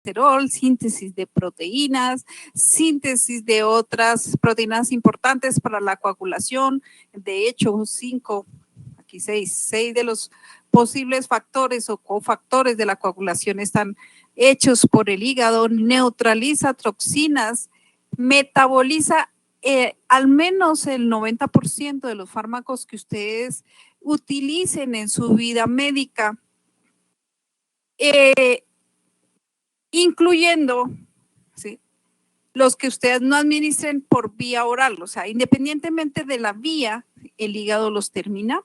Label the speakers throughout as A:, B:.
A: colesterol, síntesis de proteínas, síntesis de otras proteínas importantes para la coagulación. De hecho, 6 de los posibles factores o cofactores de la coagulación están hechos por el hígado, neutraliza toxinas, metaboliza al menos el 90% de los fármacos que ustedes utilicen en su vida médica, incluyendo, ¿sí?, los que ustedes no administren por vía oral. O sea, independientemente de la vía, el hígado los termina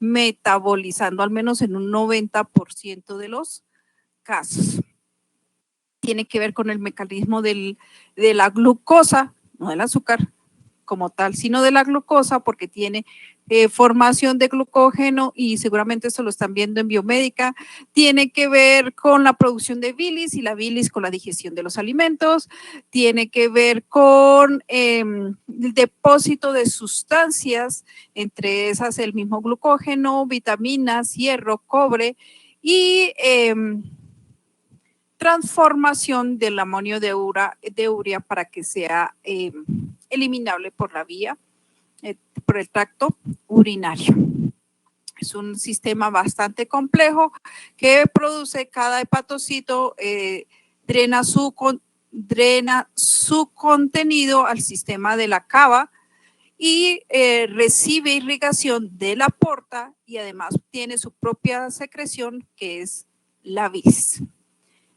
A: metabolizando al menos en un 90% de los casos. Tiene que ver con el mecanismo de la glucosa, no del azúcar como tal, sino de la glucosa, porque tiene formación de glucógeno, y seguramente esto lo están viendo en biomédica. Tiene que ver con la producción de bilis, y la bilis con la digestión de los alimentos. Tiene que ver con el depósito de sustancias, entre esas el mismo glucógeno, vitaminas, hierro, cobre, y transformación del amonio de urea para que sea eliminable por la vía, por el tracto urinario. Es un sistema bastante complejo que produce cada hepatocito, drena su contenido al sistema de la cava y recibe irrigación de la porta, y además tiene su propia secreción, que es la bilis.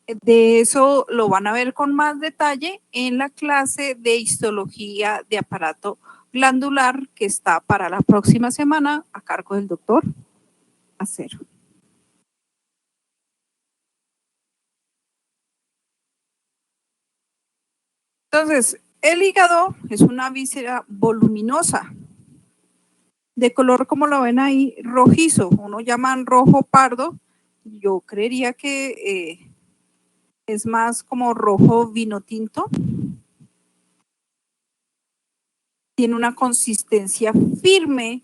A: De eso lo van a ver con más detalle en la clase de histología de aparato glandular, que está para la próxima semana a cargo del doctor Acero. Entonces, el hígado es una víscera voluminosa, de color, como lo ven ahí, rojizo. Uno llaman rojo pardo. Yo creería que es más como rojo vino tinto. Tiene una consistencia firme,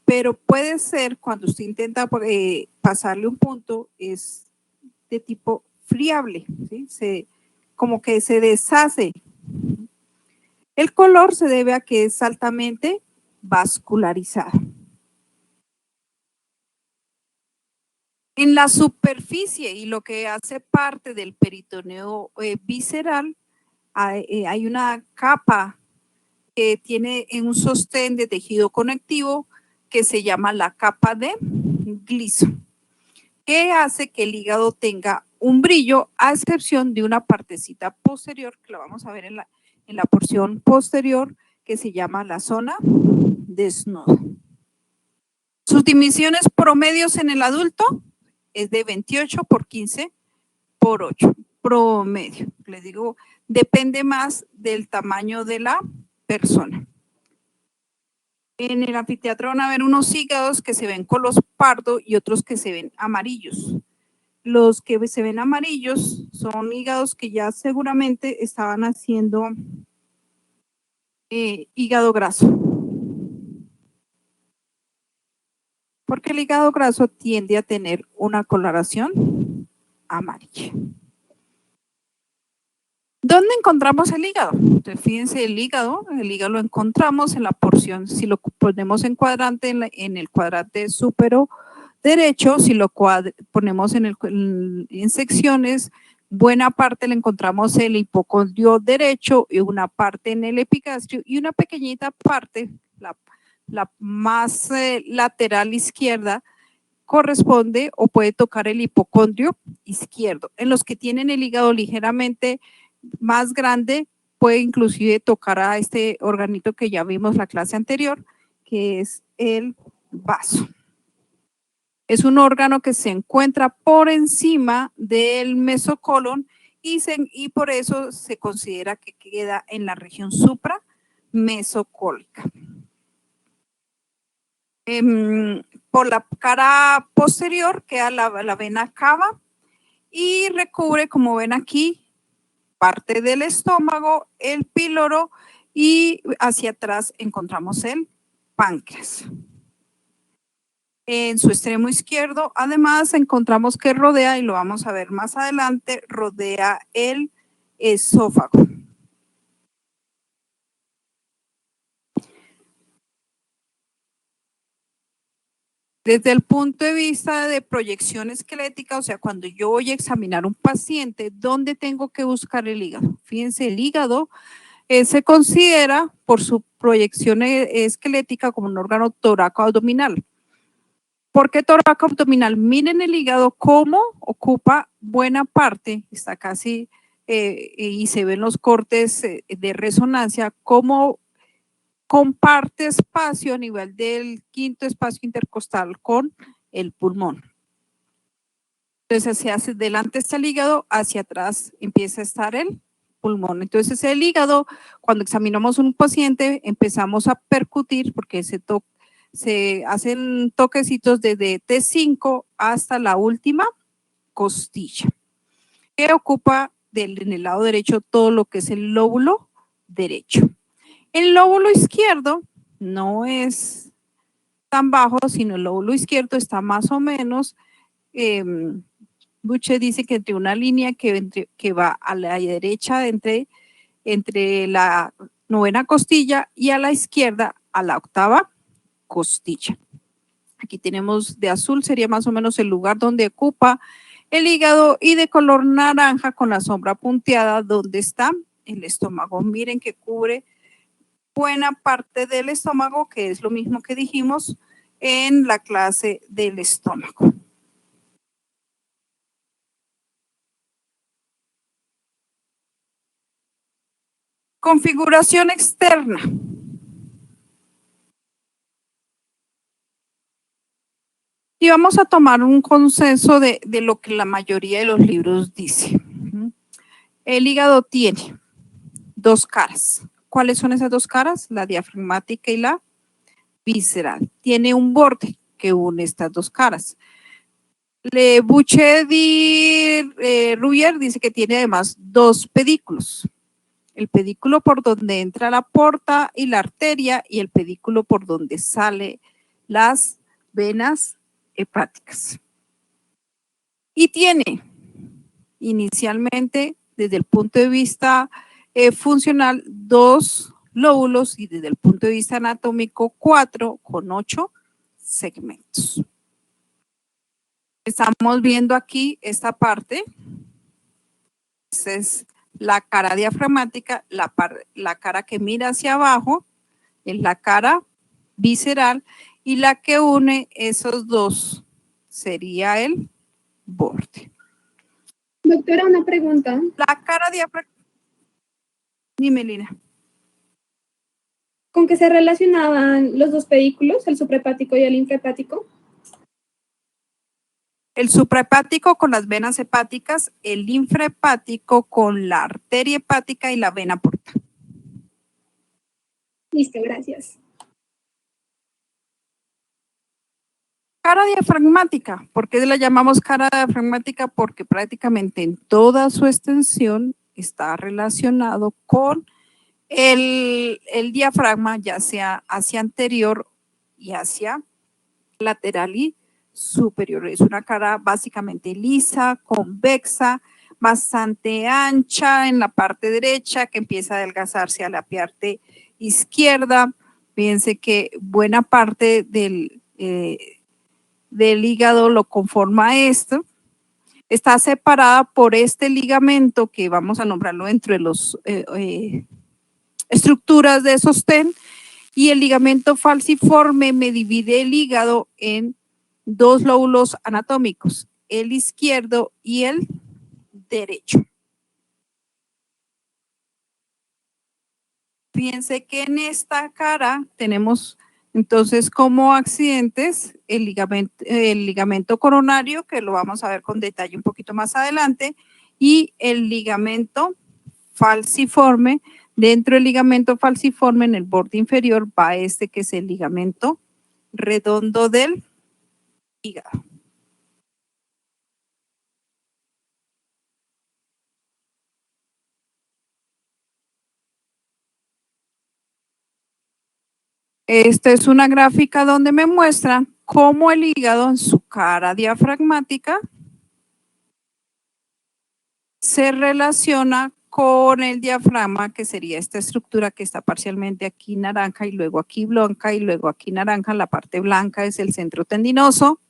A: pero puede ser, cuando usted intenta pasarle un punto, es de tipo friable, ¿sí? Como que se deshace. El color se debe a que es altamente vascularizado. En la superficie, y lo que hace parte del peritoneo visceral, hay una capa que tiene un sostén de tejido conectivo que se llama la capa de gliso, que hace que el hígado tenga un brillo, a excepción de una partecita posterior, que la vamos a ver en la porción posterior, que se llama la zona desnuda. Sus dimensiones promedios en el adulto es de 28 por 15 por 8, promedio. Les digo, depende más del tamaño de la persona. En el anfiteatro van a ver unos hígados que se ven color pardo y otros que se ven amarillos. Los que se ven amarillos son hígados que ya seguramente estaban haciendo hígado graso. Porque el hígado graso tiende a tener una coloración amarilla. ¿Dónde encontramos el hígado? Entonces, fíjense, el hígado lo encontramos en la porción, si lo ponemos en cuadrante, en el cuadrante supero derecho, si lo ponemos en secciones, buena parte le encontramos el hipocondrio derecho, y una parte en el epigastrio, y una pequeñita parte, la más lateral izquierda, corresponde o puede tocar el hipocondrio izquierdo. En los que tienen el hígado ligeramente más grande, puede inclusive tocar a este organito que ya vimos la clase anterior, que es el vaso. Es un órgano que se encuentra por encima del mesocolon, y por eso se considera que queda en la región supramesocólica. Por la cara posterior queda la vena cava, y recubre, como ven aquí, parte del estómago, el píloro, y hacia atrás encontramos el páncreas. en su extremo izquierdo. Además, encontramos que rodea, y lo vamos a ver más adelante, rodea el esófago. Desde el punto de vista de proyección esquelética, o sea, cuando yo voy a examinar un paciente, ¿dónde tengo que buscar el hígado? Fíjense, el hígado se considera por su proyección esquelética como un órgano torácico-abdominal. ¿Por qué torácico-abdominal? Miren el hígado cómo ocupa buena parte, está casi, y se ven los cortes de resonancia, cómo comparte espacio a nivel del quinto espacio intercostal con el pulmón. Entonces se hace delante está el hígado, hacia atrás empieza a estar el pulmón. Entonces el hígado, cuando examinamos un paciente, empezamos a percutir porque se hacen toquecitos desde T5 hasta la última costilla, que ocupa en el lado derecho todo lo que es el lóbulo derecho. El lóbulo izquierdo no es tan bajo, sino el lóbulo izquierdo está más o menos, Buche dice que entre una línea que va a la derecha entre la novena costilla y a la izquierda a la octava costilla. Aquí tenemos de azul, sería más o menos el lugar donde ocupa el hígado, y de color naranja con la sombra punteada donde está el estómago. Miren que cubre buena parte del estómago, que es lo mismo que dijimos en la clase del estómago. Configuración externa. Y vamos a tomar un consenso de lo que la mayoría de los libros dice. El hígado tiene dos caras. ¿Cuáles son esas dos caras? La diafragmática y la visceral. Tiene un borde que une estas dos caras. Le Bouchet y Ruyer dice que tiene además dos pedículos. El pedículo por donde entra la porta y la arteria, y el pedículo por donde sale las venas hepáticas. Y tiene inicialmente, desde el punto de vista funcional, dos lóbulos, y desde el punto de vista anatómico, 4 con 8 segmentos. Estamos viendo aquí esta parte. Esa es la cara diafragmática, la cara que mira hacia abajo, es la cara visceral, y la que une esos dos sería el borde.
B: Doctora, una pregunta.
A: La cara diafragmática. Dime, Lina.
B: ¿Con qué se relacionaban los dos pedículos, el suprahepático y el infrahepático?
A: El suprahepático con las venas hepáticas, el infrahepático con la arteria hepática y la vena porta.
B: Listo, gracias.
A: Cara diafragmática. ¿Por qué la llamamos cara diafragmática? Porque prácticamente en toda su extensión está relacionado con el diafragma, ya sea hacia anterior y hacia lateral y superior. Es una cara básicamente lisa, convexa, bastante ancha en la parte derecha, que empieza a adelgazarse a la parte izquierda. Fíjense que buena parte del hígado lo conforma esto. Está separada por este ligamento, que vamos a nombrarlo dentro de las estructuras de sostén, y el ligamento falciforme me divide el hígado en dos lóbulos anatómicos, el izquierdo y el derecho. Fíjense que en esta cara tenemos entonces como accidentes el ligamento coronario, que lo vamos a ver con detalle un poquito más adelante, y el ligamento falciforme. Dentro del ligamento falciforme, en el borde inferior, va este que es el ligamento redondo del hígado. Esta es una gráfica donde me muestra cómo el hígado en su cara diafragmática se relaciona con el diafragma, que sería esta estructura que está parcialmente aquí naranja y luego aquí blanca y luego aquí naranja. La parte blanca es el centro tendinoso.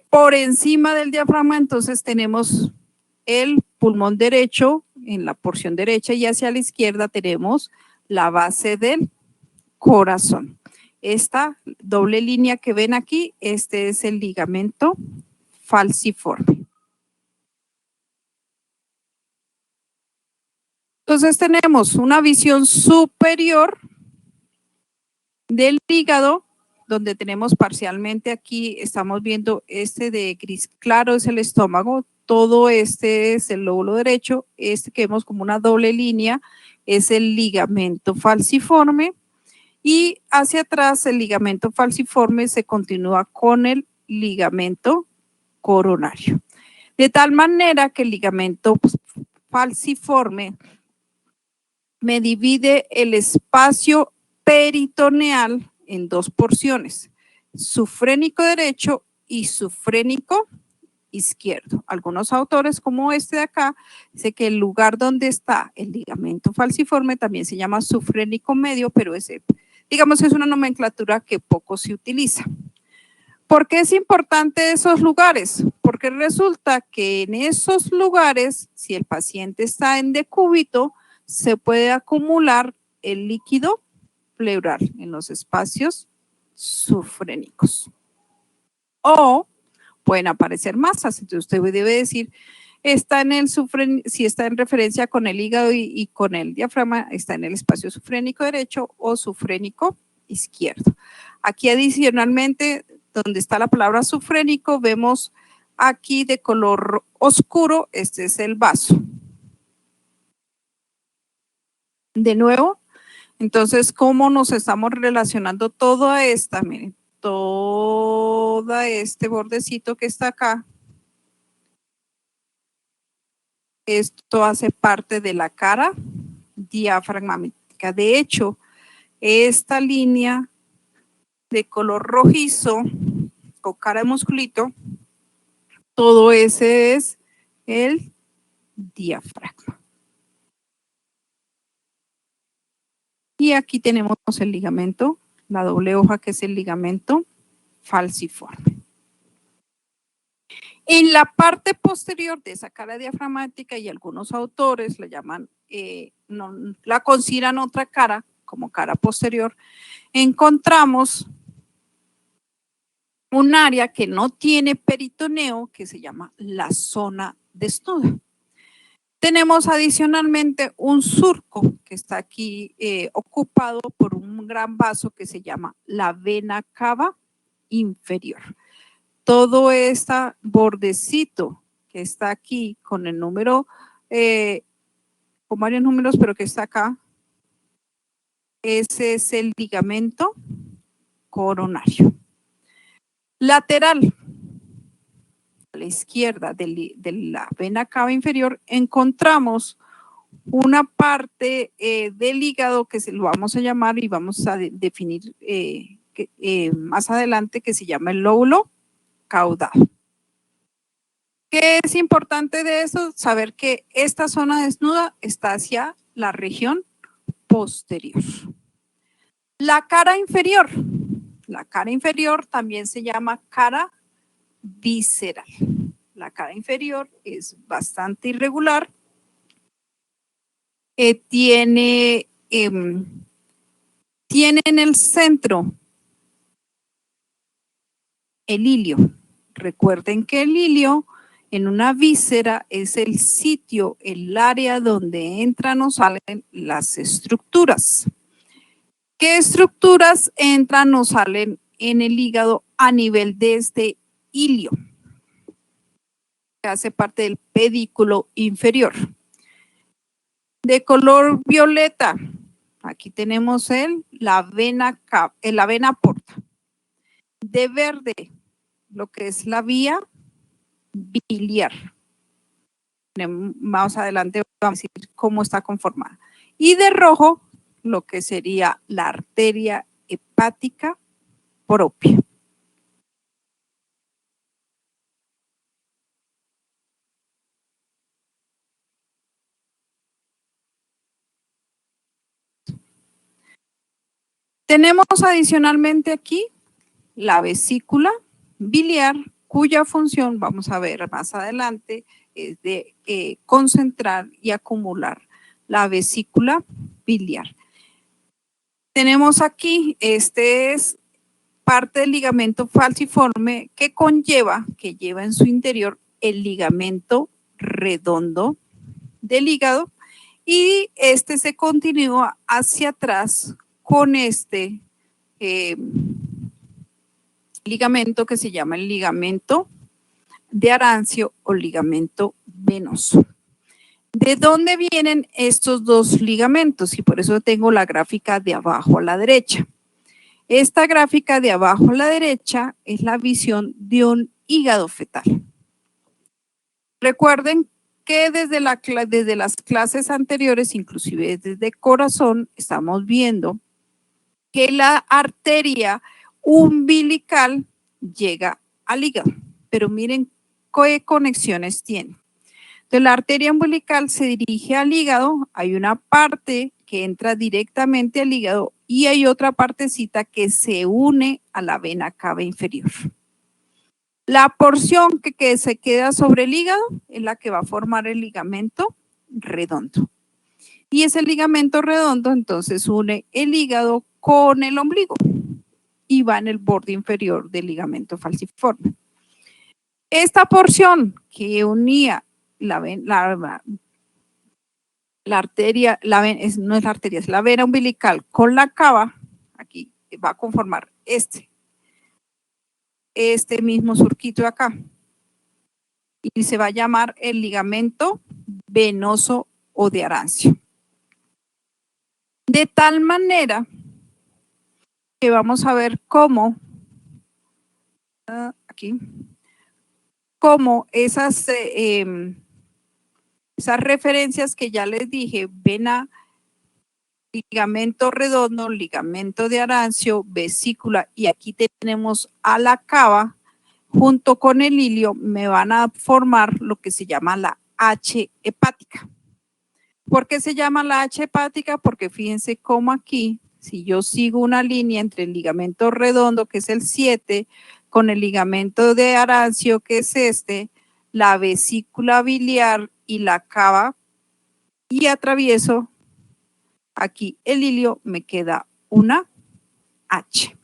A: Por encima del diafragma, entonces tenemos el pulmón derecho, en la porción derecha, y hacia la izquierda tenemos la base del corazón. Esta doble línea que ven aquí, este es el ligamento falciforme. Entonces tenemos una visión superior del hígado, donde tenemos parcialmente aquí, estamos viendo este de gris claro es el estómago, todo este es el lóbulo derecho, este que vemos como una doble línea es el ligamento falciforme, y hacia atrás el ligamento falciforme se continúa con el ligamento coronario. De tal manera que el ligamento falciforme me divide el espacio peritoneal en dos porciones, sufrénico derecho y sufrénico izquierdo. Algunos autores, como este de acá, dicen que el lugar donde está el ligamento falciforme también se llama sufrénico medio, pero ese, digamos, es una nomenclatura que poco se utiliza. ¿Por qué es importante esos lugares? Porque resulta que en esos lugares, si el paciente está en decúbito, se puede acumular el líquido pleural en los espacios sufrénicos. O pueden aparecer masas. Entonces usted debe decir, está en el si está en referencia con el hígado y con el diafragma, está en el espacio sufrénico derecho o sufrénico izquierdo. Aquí adicionalmente, donde está la palabra sufrénico, vemos aquí de color oscuro, este es el vaso. De nuevo, entonces, ¿cómo nos estamos relacionando toda esta? Miren, toda este bordecito que está acá, esto hace parte de la cara diafragmática. De hecho, esta línea de color rojizo con cara de musculito, todo ese es el diafragma. Y aquí tenemos el ligamento, la doble hoja que es el ligamento falciforme. En la parte posterior de esa cara diafragmática, y algunos autores la llaman, no, la consideran otra cara, como cara posterior, encontramos un área que no tiene peritoneo, que se llama la zona desnuda. Tenemos adicionalmente un surco que está aquí ocupado por un gran vaso que se llama la vena cava inferior. Todo este bordecito que está aquí con el número, con varios números, pero que está acá, ese es el ligamento coronario. Lateral, a la izquierda de la vena cava inferior, encontramos una parte del hígado que se lo vamos a llamar y vamos a definir más adelante, que se llama el lóbulo caudal. ¿Qué es importante de eso? Saber que esta zona desnuda está hacia la región posterior. La cara inferior también se llama cara visceral. La cara inferior es bastante irregular. Tiene en el centro el ilio. Recuerden que el ilio en una víscera es el sitio, el área donde entran o salen las estructuras. ¿Qué estructuras entran o salen en el hígado a nivel de este ilio? Que hace parte del pedículo inferior. De color violeta, aquí tenemos la vena porta. De verde, lo que es la vía biliar. Más adelante vamos a decir cómo está conformada. Y de rojo, lo que sería la arteria hepática propia. Tenemos adicionalmente aquí la vesícula biliar, cuya función, vamos a ver más adelante, es de concentrar y acumular la vesícula biliar. Tenemos aquí, este es parte del ligamento falciforme que lleva en su interior el ligamento redondo del hígado y este se continúa hacia atrás con este ligamento que se llama el ligamento de Arancio o ligamento venoso. ¿De dónde vienen estos dos ligamentos? Y por eso tengo la gráfica de abajo a la derecha. Esta gráfica de abajo a la derecha es la visión de un hígado fetal. Recuerden que desde las clases anteriores, inclusive desde corazón, estamos viendo que la arteria umbilical llega al hígado. Pero miren qué conexiones tiene. Entonces, la arteria umbilical se dirige al hígado, hay una parte que entra directamente al hígado y hay otra partecita que se une a la vena cava inferior. La porción que se queda sobre el hígado es la que va a formar el ligamento redondo. Y ese ligamento redondo entonces une el hígado con el ombligo y va en el borde inferior del ligamento falciforme. Esta porción que unía la arteria, es la vena umbilical con la cava, aquí va a conformar este mismo surquito de acá. Y se va a llamar el ligamento venoso o de Arancio. De tal manera que vamos a ver cómo, aquí, cómo esas referencias que ya les dije, vena, ligamento redondo, ligamento de Arancio, vesícula, y aquí tenemos a la cava, junto con el ilio, me van a formar lo que se llama la H hepática. ¿Por qué se llama la H hepática? Porque fíjense cómo aquí, si yo sigo una línea entre el ligamento redondo, que es el 7, con el ligamento de Arancio, que es este, la vesícula biliar y la cava, y atravieso aquí el ilio, me queda una H.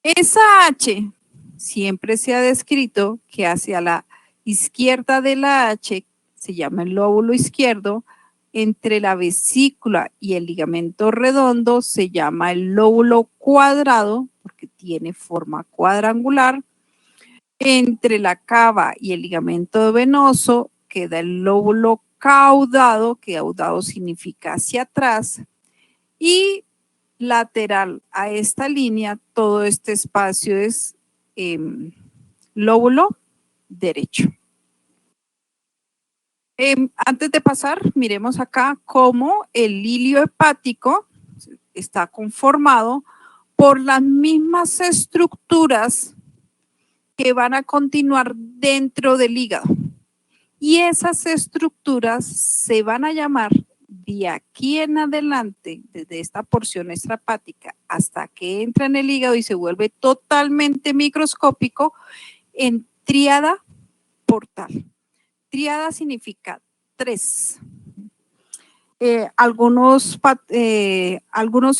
A: Esa H siempre se ha descrito que hacia la izquierda de la H, se llama el lóbulo izquierdo, entre la vesícula y el ligamento redondo se llama el lóbulo cuadrado, porque tiene forma cuadrangular. Entre la cava y el ligamento venoso queda el lóbulo caudado, que caudado significa hacia atrás, y lateral a esta línea, todo este espacio es lóbulo derecho. Antes de pasar, miremos acá cómo el ilio hepático está conformado por las mismas estructuras que van a continuar dentro del hígado. Y esas estructuras se van a llamar de aquí en adelante, desde esta porción extrahepática hasta que entra en el hígado y se vuelve totalmente microscópico, en tríada portal. Tríada significa 3. Algunos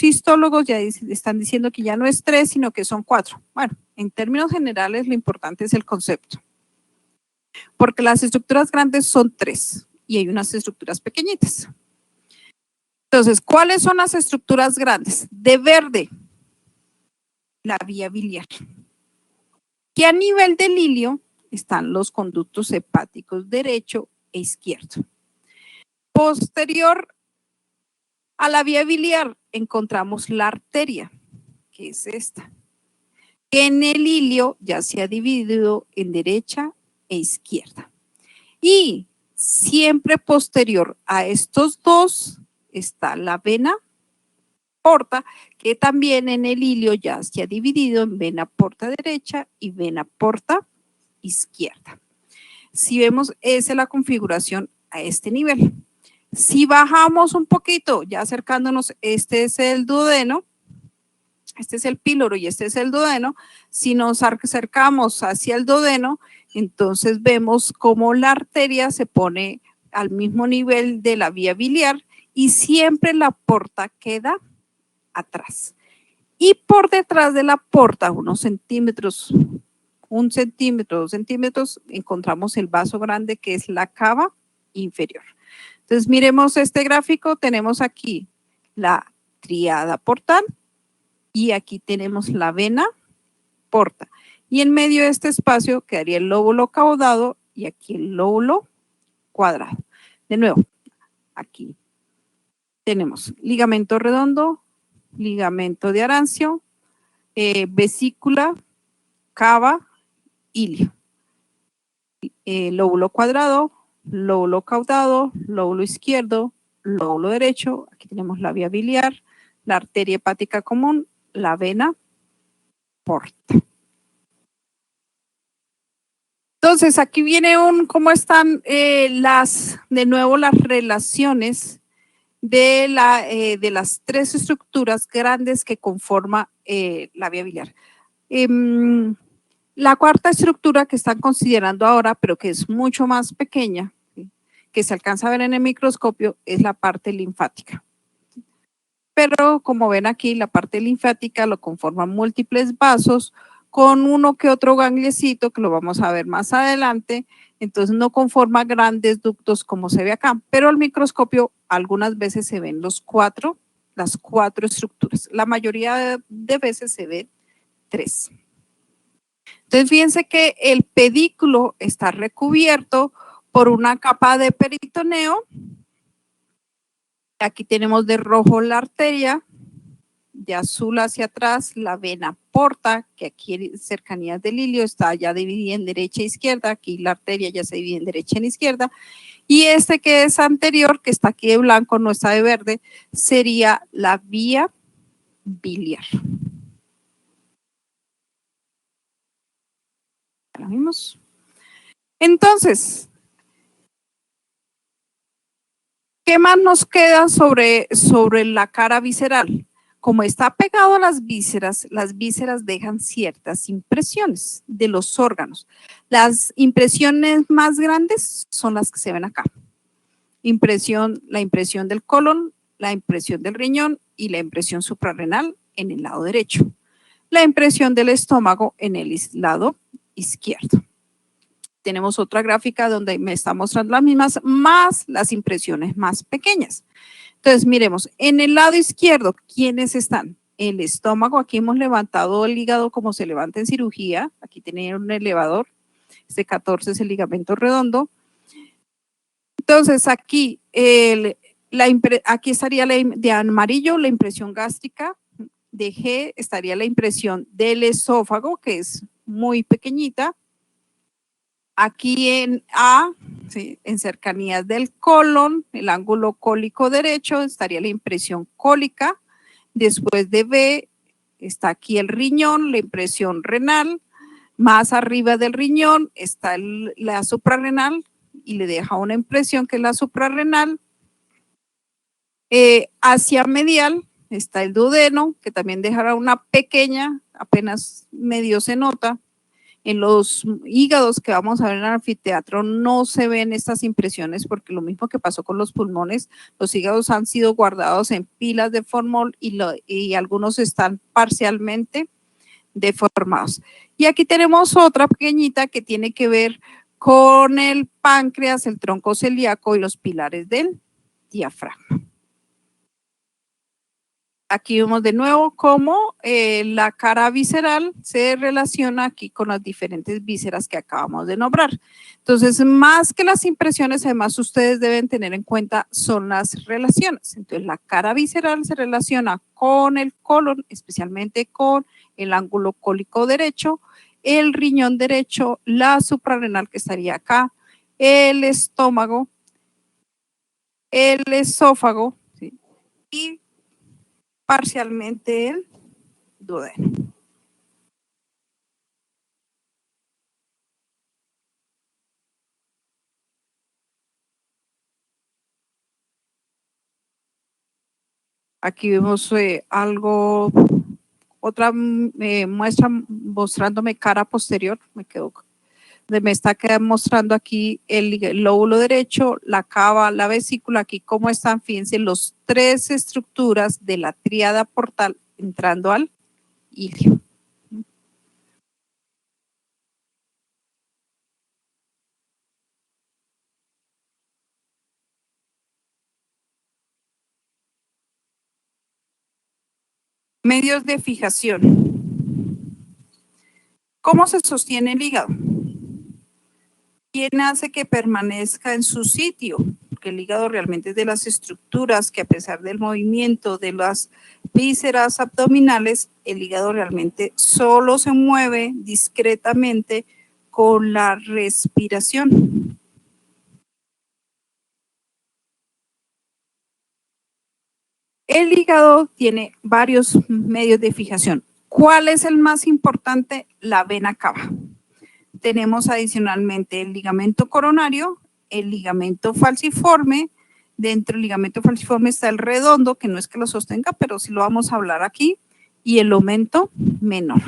A: histólogos ya están diciendo que ya no es 3, sino que son 4. Bueno, en términos generales lo importante es el concepto. Porque las estructuras grandes son 3 y hay unas estructuras pequeñitas. Entonces, ¿cuáles son las estructuras grandes? De verde, la vía biliar. Que a nivel del ilio están los conductos hepáticos derecho e izquierdo. Posterior a la vía biliar encontramos la arteria, que es esta. Que en el ilio ya se ha dividido en derecha e izquierda. Y siempre posterior a estos dos está la vena porta, que también en el ilio ya se ha dividido en vena porta derecha y vena porta izquierda. Si vemos, esa es la configuración a este nivel. Si bajamos un poquito, ya acercándonos, este es el duodeno, este es el píloro y este es el duodeno. Si nos acercamos hacia el duodeno, entonces vemos cómo la arteria se pone al mismo nivel de la vía biliar y siempre la porta queda atrás. Y por detrás de la porta, unos centímetros, 1 centímetro, 2 centímetros, encontramos el vaso grande que es la cava inferior. Entonces miremos este gráfico, tenemos aquí la tríada portal y aquí tenemos la vena porta. Y en medio de este espacio quedaría el lóbulo caudado y aquí el lóbulo cuadrado. De nuevo, aquí tenemos ligamento redondo, ligamento de Arancio, vesícula, cava, ilio. Lóbulo cuadrado, lóbulo caudado, lóbulo izquierdo, lóbulo derecho. Aquí tenemos la vía biliar, la arteria hepática común, la vena porta. Entonces, aquí viene cómo están de nuevo las relaciones de las tres estructuras grandes que conforma la vía biliar. La cuarta estructura que están considerando ahora, pero que es mucho más pequeña, ¿sí?, que se alcanza a ver en el microscopio, es la parte linfática. Pero como ven aquí, la parte linfática lo conforman múltiples vasos con uno que otro gangliecito, que lo vamos a ver más adelante. Entonces no conforma grandes ductos como se ve acá, pero al microscopio algunas veces se ven las cuatro estructuras. La mayoría de veces se ven 3. Entonces fíjense que el pedículo está recubierto por una capa de peritoneo. Aquí tenemos de rojo la arteria, de azul hacia atrás la vena porta, que aquí en cercanías del ilio está ya dividida en derecha e izquierda. Aquí la arteria ya se divide en derecha e izquierda. Y este que es anterior, que está aquí de blanco, no está de verde, sería la vía biliar. ¿Lo vimos? Entonces, ¿qué más nos queda sobre la cara visceral? Como está pegado a las vísceras dejan ciertas impresiones de los órganos. Las impresiones más grandes son las que se ven acá. La impresión del colon, la impresión del riñón y la impresión suprarrenal en el lado derecho. La impresión del estómago en el lado izquierdo. Tenemos otra gráfica donde me está mostrando las mismas, más las impresiones más pequeñas. Entonces, miremos, en el lado izquierdo, ¿quiénes están? El estómago, aquí hemos levantado el hígado como se levanta en cirugía. Aquí tiene un elevador. Este 14 es el ligamento redondo. Entonces, aquí, aquí estaría de amarillo la impresión gástrica. De G estaría la impresión del esófago, que es muy pequeñita. Aquí en A, ¿sí?, en cercanías del colon, el ángulo cólico derecho, estaría la impresión cólica. Después de B está aquí el riñón, la impresión renal. Más arriba del riñón está la suprarrenal y le deja una impresión que es la suprarrenal. Hacia medial está el duodeno, que también dejará una pequeña, apenas medio se nota. En los hígados que vamos a ver en el anfiteatro no se ven estas impresiones porque lo mismo que pasó con los pulmones, los hígados han sido guardados en pilas de formol y algunos están parcialmente deformados. Y aquí tenemos otra pequeñita que tiene que ver con el páncreas, el tronco celíaco y los pilares del diafragma. Aquí vemos de nuevo cómo la cara visceral se relaciona aquí con las diferentes vísceras que acabamos de nombrar. Entonces, más que las impresiones, además ustedes deben tener en cuenta son las relaciones. Entonces, la cara visceral se relaciona con el colon, especialmente con el ángulo cólico derecho, el riñón derecho, la suprarrenal que estaría acá, el estómago, el esófago, ¿sí?, y parcialmente el duodeno. Aquí vemos algo, otra muestra mostrándome cara posterior, me está mostrando aquí el lóbulo derecho, la cava, la vesícula, aquí cómo están, fíjense, los 3 estructuras de la tríada portal entrando al ilio. Medios de fijación. ¿Cómo se sostiene el hígado? ¿Quién hace que permanezca en su sitio? Porque el hígado realmente es de las estructuras que, a pesar del movimiento de las vísceras abdominales, el hígado realmente solo se mueve discretamente con la respiración. El hígado tiene varios medios de fijación. ¿Cuál es el más importante? La vena cava. Tenemos adicionalmente el ligamento coronario, el ligamento falciforme. Dentro del ligamento falciforme está el redondo, que no es que lo sostenga, pero sí lo vamos a hablar aquí, y el aumento menor.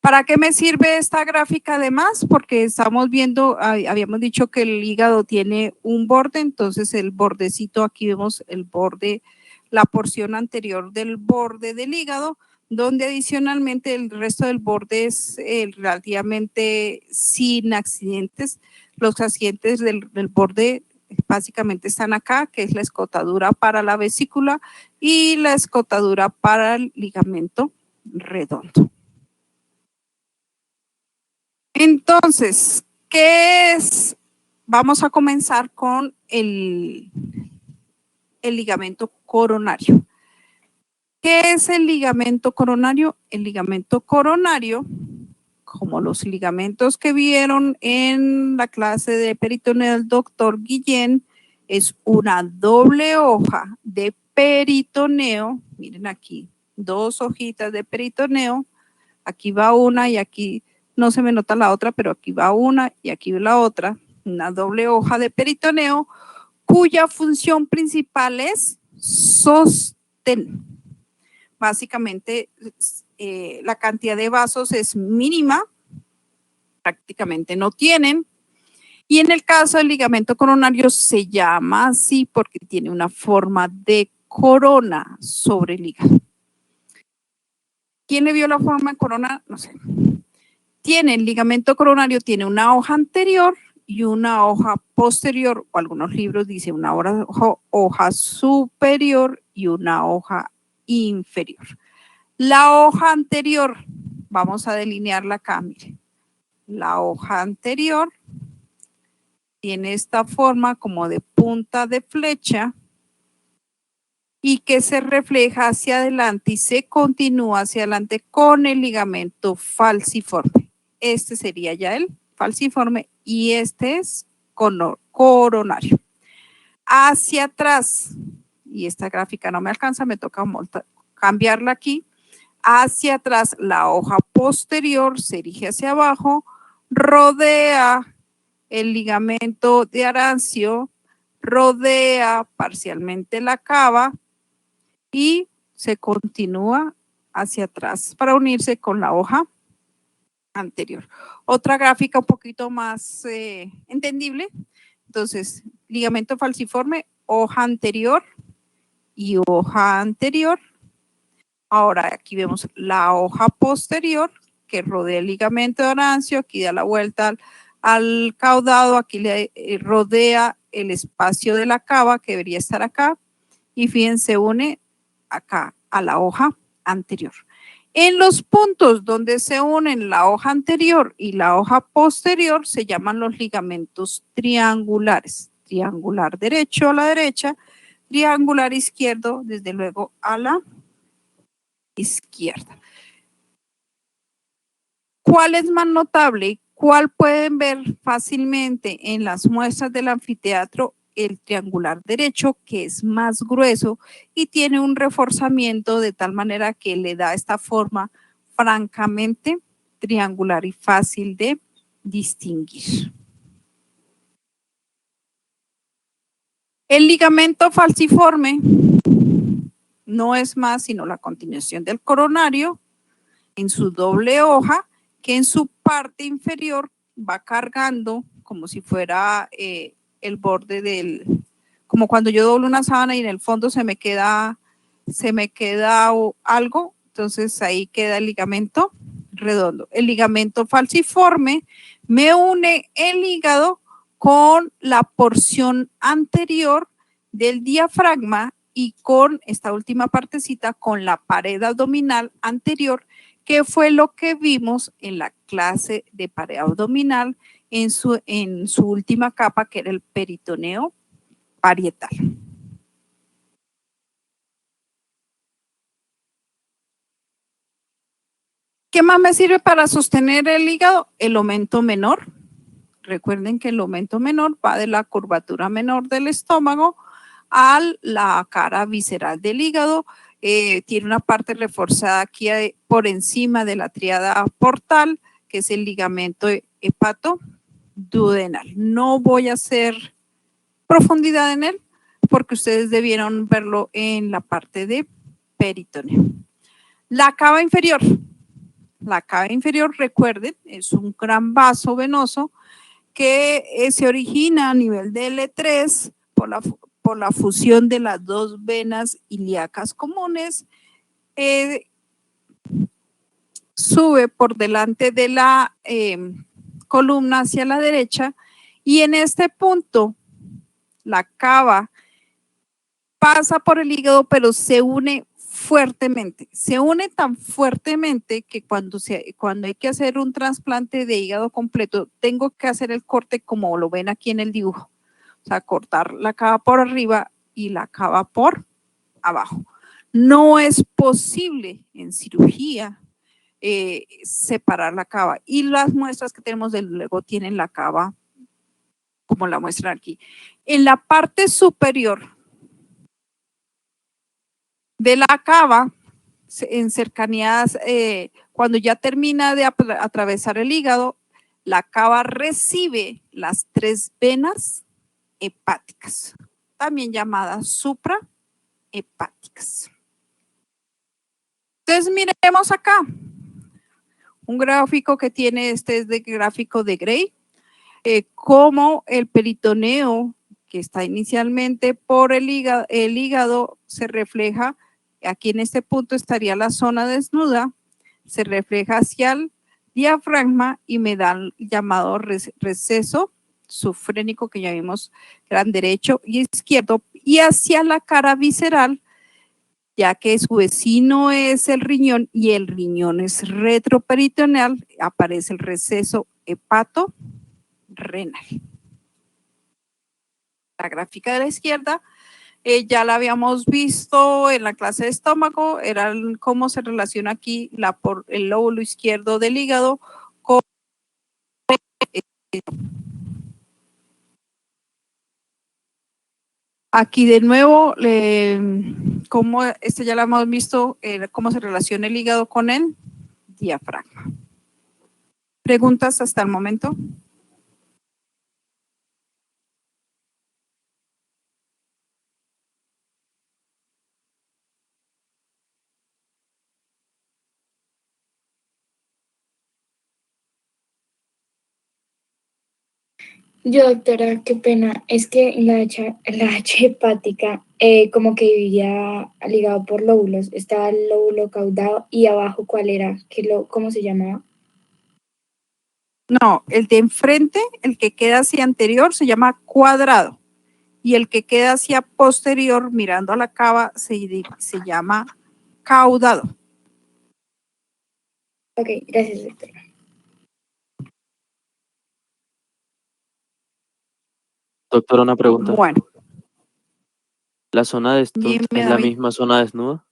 A: ¿Para qué me sirve esta gráfica además? Porque estamos viendo, habíamos dicho que el hígado tiene un borde, entonces el bordecito, aquí vemos el borde, la porción anterior del borde del hígado, donde adicionalmente el resto del borde es relativamente sin accidentes. Los accidentes del borde básicamente están acá, que es la escotadura para la vesícula y la escotadura para el ligamento redondo. Entonces, ¿qué es? Vamos a comenzar con el ligamento coronario. ¿Qué es el ligamento coronario? El ligamento coronario, como los ligamentos que vieron en la clase de peritoneo del doctor Guillén, es una doble hoja de peritoneo. Miren aquí, 2 hojitas de peritoneo. Aquí va una y aquí no se me nota la otra, pero aquí va una y aquí va la otra. Una doble hoja de peritoneo cuya función principal es sostén. Básicamente, la cantidad de vasos es mínima, prácticamente no tienen. Y en el caso del ligamento coronario se llama así porque tiene una forma de corona sobre el hígado. ¿Quién le vio la forma de corona? No sé. Tiene el ligamento coronario, tiene una hoja anterior y una hoja posterior, o algunos libros dicen una hoja superior y una hoja inferior. La hoja anterior, vamos a delinearla acá, mire. La hoja anterior tiene esta forma como de punta de flecha y que se refleja hacia adelante y se continúa hacia adelante con el ligamento falciforme. Este sería ya el falciforme y este es coronario. Hacia atrás, y esta gráfica no me alcanza, me toca cambiarla aquí. Hacia atrás, la hoja posterior se erige hacia abajo, rodea el ligamento de Arancio, rodea parcialmente la cava y se continúa hacia atrás para unirse con la hoja anterior. Otra gráfica un poquito más entendible. Entonces, ligamento falciforme, hoja anterior y hoja anterior. Ahora aquí vemos la hoja posterior que rodea el ligamento de Arancio, aquí da la vuelta al caudado, aquí le rodea el espacio de la cava que debería estar acá y fíjense, une acá a la hoja anterior. En los puntos donde se unen la hoja anterior y la hoja posterior se llaman los ligamentos triangulares. Triangular derecho a la derecha, triangular izquierdo, desde luego a la izquierda. ¿Cuál es más notable? ¿Cuál pueden ver fácilmente en las muestras del anfiteatro? El triangular derecho, que es más grueso y tiene un reforzamiento de tal manera que le da esta forma francamente triangular y fácil de distinguir. El ligamento falciforme no es más sino la continuación del coronario en su doble hoja, que en su parte inferior va cargando como si fuera el borde del, como cuando yo doblo una sábana y en el fondo se me queda algo, entonces ahí queda el ligamento redondo. El ligamento falciforme me une el hígado con la porción anterior del diafragma y con esta última partecita con la pared abdominal anterior, que fue lo que vimos en la clase de pared abdominal en su última capa, que era el peritoneo parietal. ¿Qué más me sirve para sostener el hígado? El aumento menor. Recuerden que el aumento menor va de la curvatura menor del estómago a la cara visceral del hígado. Tiene una parte reforzada aquí por encima de la tríada portal, que es el ligamento hepatoduodenal. No voy a hacer profundidad en él porque ustedes debieron verlo en la parte de peritoneo. La cava inferior. La cava inferior, recuerden, es un gran vaso venoso que se origina a nivel de L3 por la fusión de las dos venas ilíacas comunes. Sube por delante de la columna hacia la derecha y en este punto la cava pasa por el hígado, pero se une fuertemente. Se une tan fuertemente que cuando hay que hacer un trasplante de hígado completo, tengo que hacer el corte como lo ven aquí en el dibujo. O sea, cortar la cava por arriba y la cava por abajo. No es posible en cirugía separar la cava. Y las muestras que tenemos de luego tienen la cava como la muestran aquí. En la parte superior de la cava, en cercanías, cuando ya termina de atravesar el hígado, la cava recibe las tres venas hepáticas, también llamadas suprahepáticas. Entonces, miremos acá. Un gráfico que tiene, este es de gráfico de Gray, cómo el peritoneo que está inicialmente por el hígado se refleja, aquí en este punto estaría la zona desnuda, se refleja hacia el diafragma y me da el llamado receso sufrénico que ya vimos, gran derecho y izquierdo, y hacia la cara visceral, ya que su vecino es el riñón y el riñón es retroperitoneal, aparece el receso hepatorenal. La gráfica de la izquierda ya la habíamos visto en la clase de estómago, era cómo se relaciona aquí el lóbulo izquierdo del hígado con aquí de nuevo, como ya lo hemos visto, cómo se relaciona el hígado con el diafragma. ¿Preguntas hasta el momento?
C: Yo, doctora, qué pena. Es que la H hepática como que vivía ligado por lóbulos. Estaba el lóbulo caudado y abajo, ¿cuál era? ¿Cómo se llamaba?
A: No, el de enfrente, el que queda hacia anterior, se llama cuadrado. Y el que queda hacia posterior, mirando a la cava, se llama caudado.
C: Ok, gracias, doctora.
D: Doctora, una pregunta.
A: Bueno.
D: ¿La zona de Stuntz es la misma zona desnuda?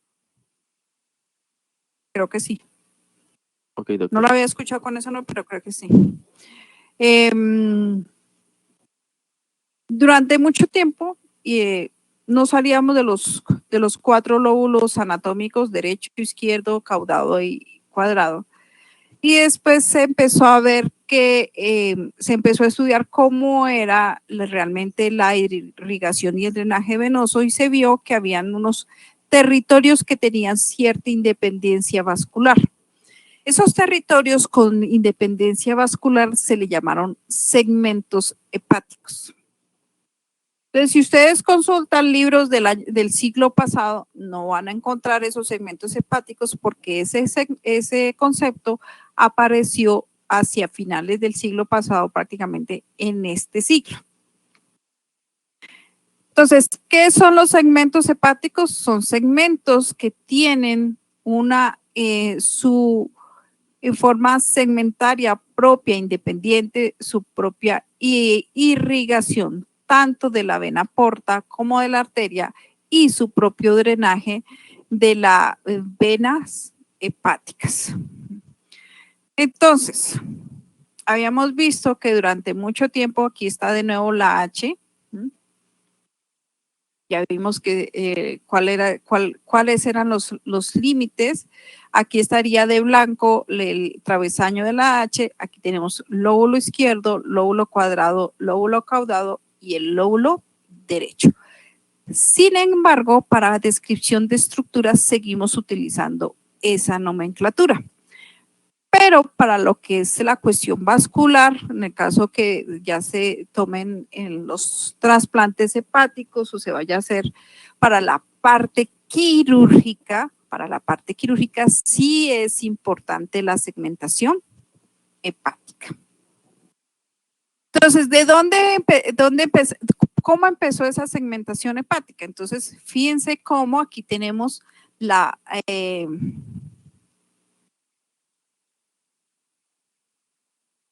A: Creo que sí.
D: Ok, doctor.
A: No lo había escuchado con eso, no, pero creo que sí. Durante mucho tiempo no salíamos de los cuatro lóbulos anatómicos, derecho, izquierdo, caudado y cuadrado. Y después se empezó a ver que se empezó a estudiar cómo era realmente la irrigación y el drenaje venoso y se vio que habían unos territorios que tenían cierta independencia vascular. Esos territorios con independencia vascular se le llamaron segmentos hepáticos. Entonces, si ustedes consultan libros del siglo pasado, no van a encontrar esos segmentos hepáticos porque ese concepto apareció hacia finales del siglo pasado, prácticamente en este siglo. Entonces, ¿qué son los segmentos hepáticos? Son segmentos que tienen su forma segmentaria propia, independiente, su propia irrigación, tanto de la vena porta como de la arteria y su propio drenaje de las venas hepáticas. Entonces, habíamos visto que durante mucho tiempo, aquí está de nuevo la H, ya vimos que cuáles eran los límites. Aquí estaría de blanco el travesaño de la H. Aquí tenemos lóbulo izquierdo, lóbulo cuadrado, lóbulo caudado y el lóbulo derecho. Sin embargo, para la descripción de estructuras seguimos utilizando esa nomenclatura. Pero para lo que es la cuestión vascular, en el caso que ya se tomen en los trasplantes hepáticos o se vaya a hacer para la parte quirúrgica, sí es importante la segmentación hepática. Entonces, ¿cómo empezó esa segmentación hepática? Entonces, fíjense cómo aquí tenemos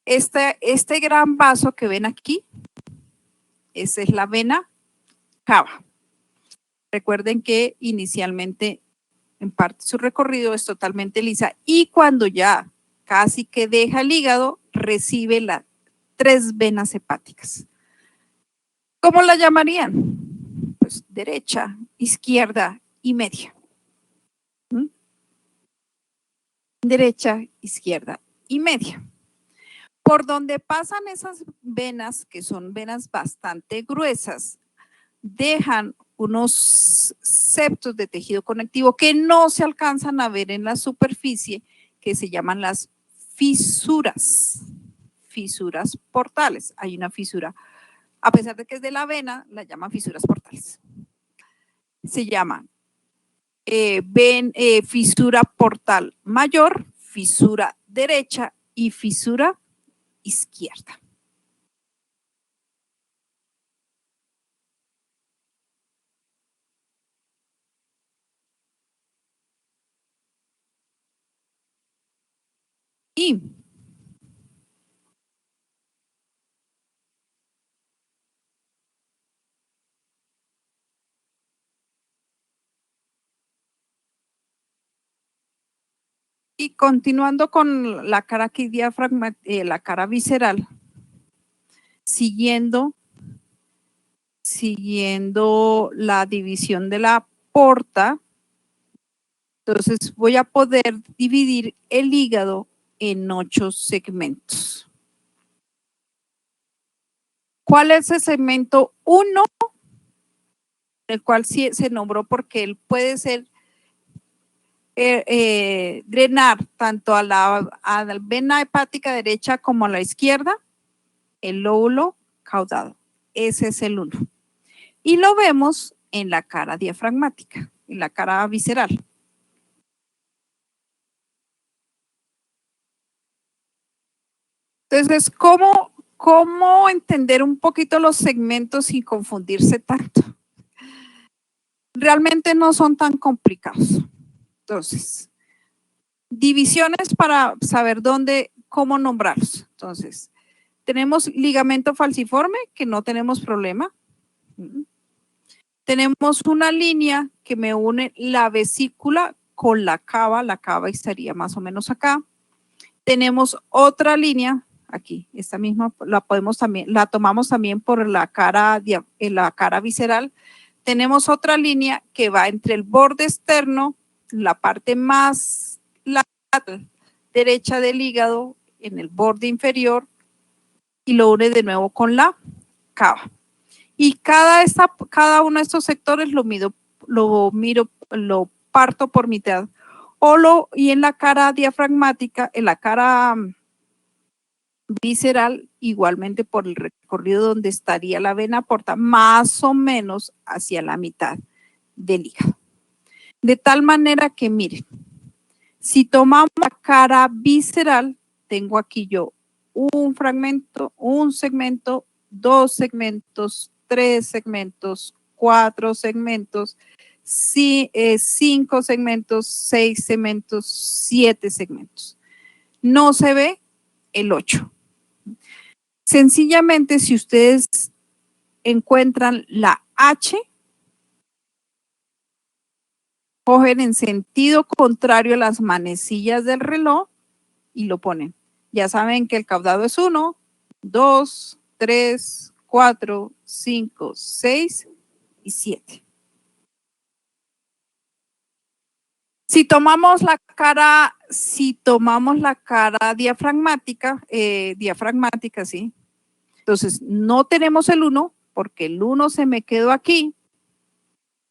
A: este gran vaso que ven aquí, esa es la vena cava. Recuerden que inicialmente en parte su recorrido es totalmente lisa y cuando ya casi que deja el hígado, recibe las 3 venas hepáticas. ¿Cómo la llamarían? Pues derecha, izquierda y media. Derecha, izquierda y media. Por donde pasan esas venas, que son venas bastante gruesas, dejan unos septos de tejido conectivo que no se alcanzan a ver en la superficie, que se llaman las fisuras portales. Hay una fisura, a pesar de que es de la vena, la llaman fisuras portales. Se llaman fisura portal mayor, fisura derecha y fisura izquierda. Y continuando con la cara aquí la cara visceral, siguiendo la división de la porta, entonces voy a poder dividir el hígado en 8 segmentos. ¿Cuál es el segmento 1? El cual sí se nombró porque él puede ser drenar tanto a la vena hepática derecha como a la izquierda, el lóbulo caudado. Ese es el 1. Y lo vemos en la cara diafragmática, en la cara visceral. Entonces, ¿cómo entender un poquito los segmentos sin confundirse tanto? Realmente no son tan complicados. Entonces, divisiones para saber cómo nombrarlos. Entonces, tenemos ligamento falciforme, que no tenemos problema. Tenemos una línea que me une la vesícula con la cava estaría más o menos acá. Tenemos otra línea, aquí, esta misma, la tomamos también por la cara visceral. Tenemos otra línea que va entre el borde externo, la parte más lateral derecha del hígado en el borde inferior y lo une de nuevo con la cava. Y cada uno de estos sectores lo parto por mitad. Y en la cara diafragmática, en la cara visceral, igualmente por el recorrido donde estaría la vena porta, más o menos hacia la mitad del hígado. De tal manera que, miren, si tomamos la cara visceral, tengo aquí yo un fragmento, un segmento, 2 segmentos, 3 segmentos, 4 segmentos, 5 segmentos, 6 segmentos, 7 segmentos. No se ve el 8. Sencillamente, si ustedes encuentran la H, cogen en sentido contrario las manecillas del reloj y lo ponen. Ya saben que el caudado es 1, 2, 3, 4, 5, 6 y 7. Si tomamos la cara diafragmática, sí. Entonces, no tenemos el 1 porque el 1 se me quedó aquí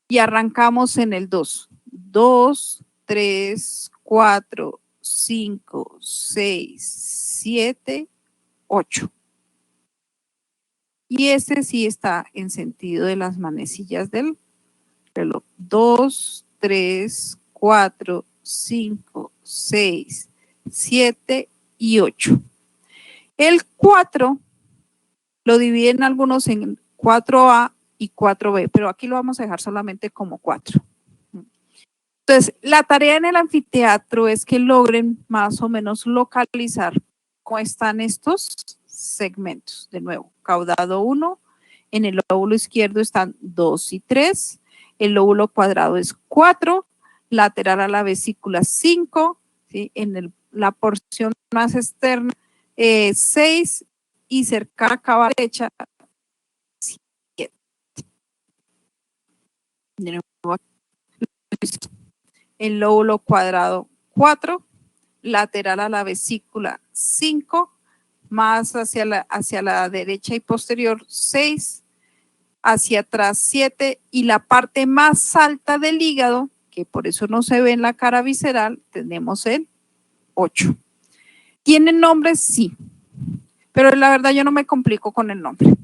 A: y arrancamos en el 2. 2, 3, 4, 5, 6, 7, 8. Y ese sí está en sentido de las manecillas del reloj. 2, 3, 4, 5, 6, 7 y 8. El 4 lo dividen algunos en 4A y 4B, pero aquí lo vamos a dejar solamente como 4. Entonces, la tarea en el anfiteatro es que logren más o menos localizar cómo están estos segmentos. De nuevo, caudado 1, en el lóbulo izquierdo están 2 y 3, el lóbulo cuadrado es 4, lateral a la vesícula 5, ¿sí? La porción más externa 6 y cercana a cava derecha 7. De nuevo, el lóbulo cuadrado 4, lateral a la vesícula 5, más hacia la derecha y posterior 6, hacia atrás 7 y la parte más alta del hígado, que por eso no se ve en la cara visceral, tenemos el 8. ¿Tienen nombres? Sí, pero la verdad yo no me complico con el nombre.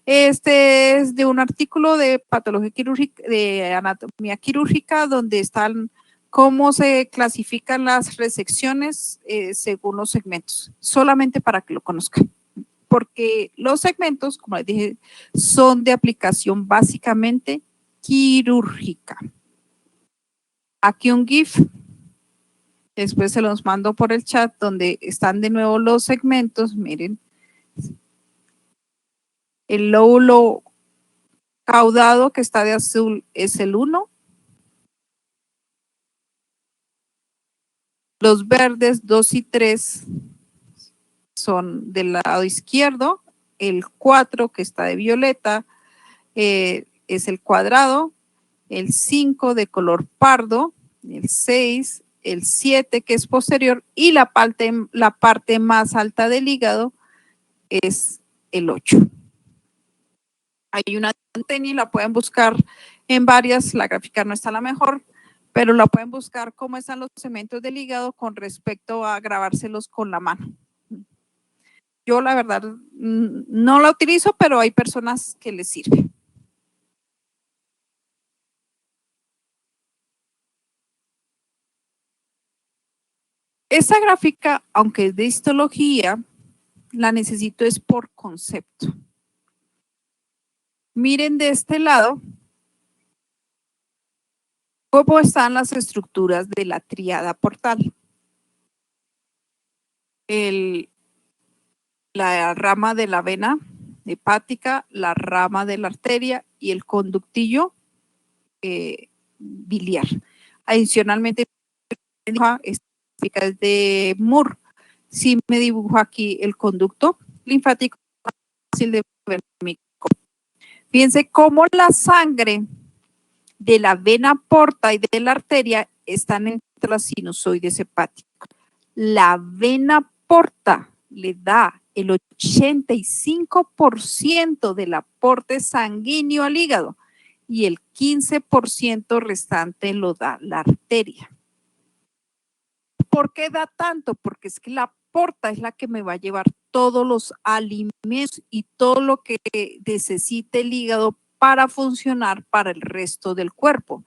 A: Este es de un artículo de patología quirúrgica, de anatomía quirúrgica, donde están cómo se clasifican las resecciones según los segmentos, solamente para que lo conozcan. Porque los segmentos, como les dije, son de aplicación básicamente quirúrgica. Aquí un GIF, después se los mando por el chat, donde están de nuevo los segmentos, miren. El lóbulo caudado que está de azul es el 1. Los verdes 2 y 3 son del lado izquierdo. El 4 que está de violeta es el cuadrado. El 5 de color pardo. El 6, el 7 que es posterior y la parte más alta del hígado es el 8. Hay una tenis, la pueden buscar en varias, la gráfica no está la mejor, pero la pueden buscar cómo están los segmentos del hígado con respecto a grabárselos con la mano. Yo la verdad no la utilizo, pero hay personas que les sirve. Esa gráfica, aunque es de histología, la necesito es por concepto. Miren de este lado cómo están las estructuras de la tríada portal. La rama de la vena hepática, la rama de la arteria y el conductillo biliar. Adicionalmente, es de Moore. Si me dibujo aquí el conducto linfático, fácil de ver. Fíjense cómo la sangre de la vena porta y de la arteria están entre las sinusoides hepáticas. La vena porta le da el 85% del aporte sanguíneo al hígado y el 15% restante lo da la arteria. ¿Por qué da tanto? Porque es que la porta es la que me va a llevar todos los alimentos y todo lo que necesite el hígado para funcionar para el resto del cuerpo.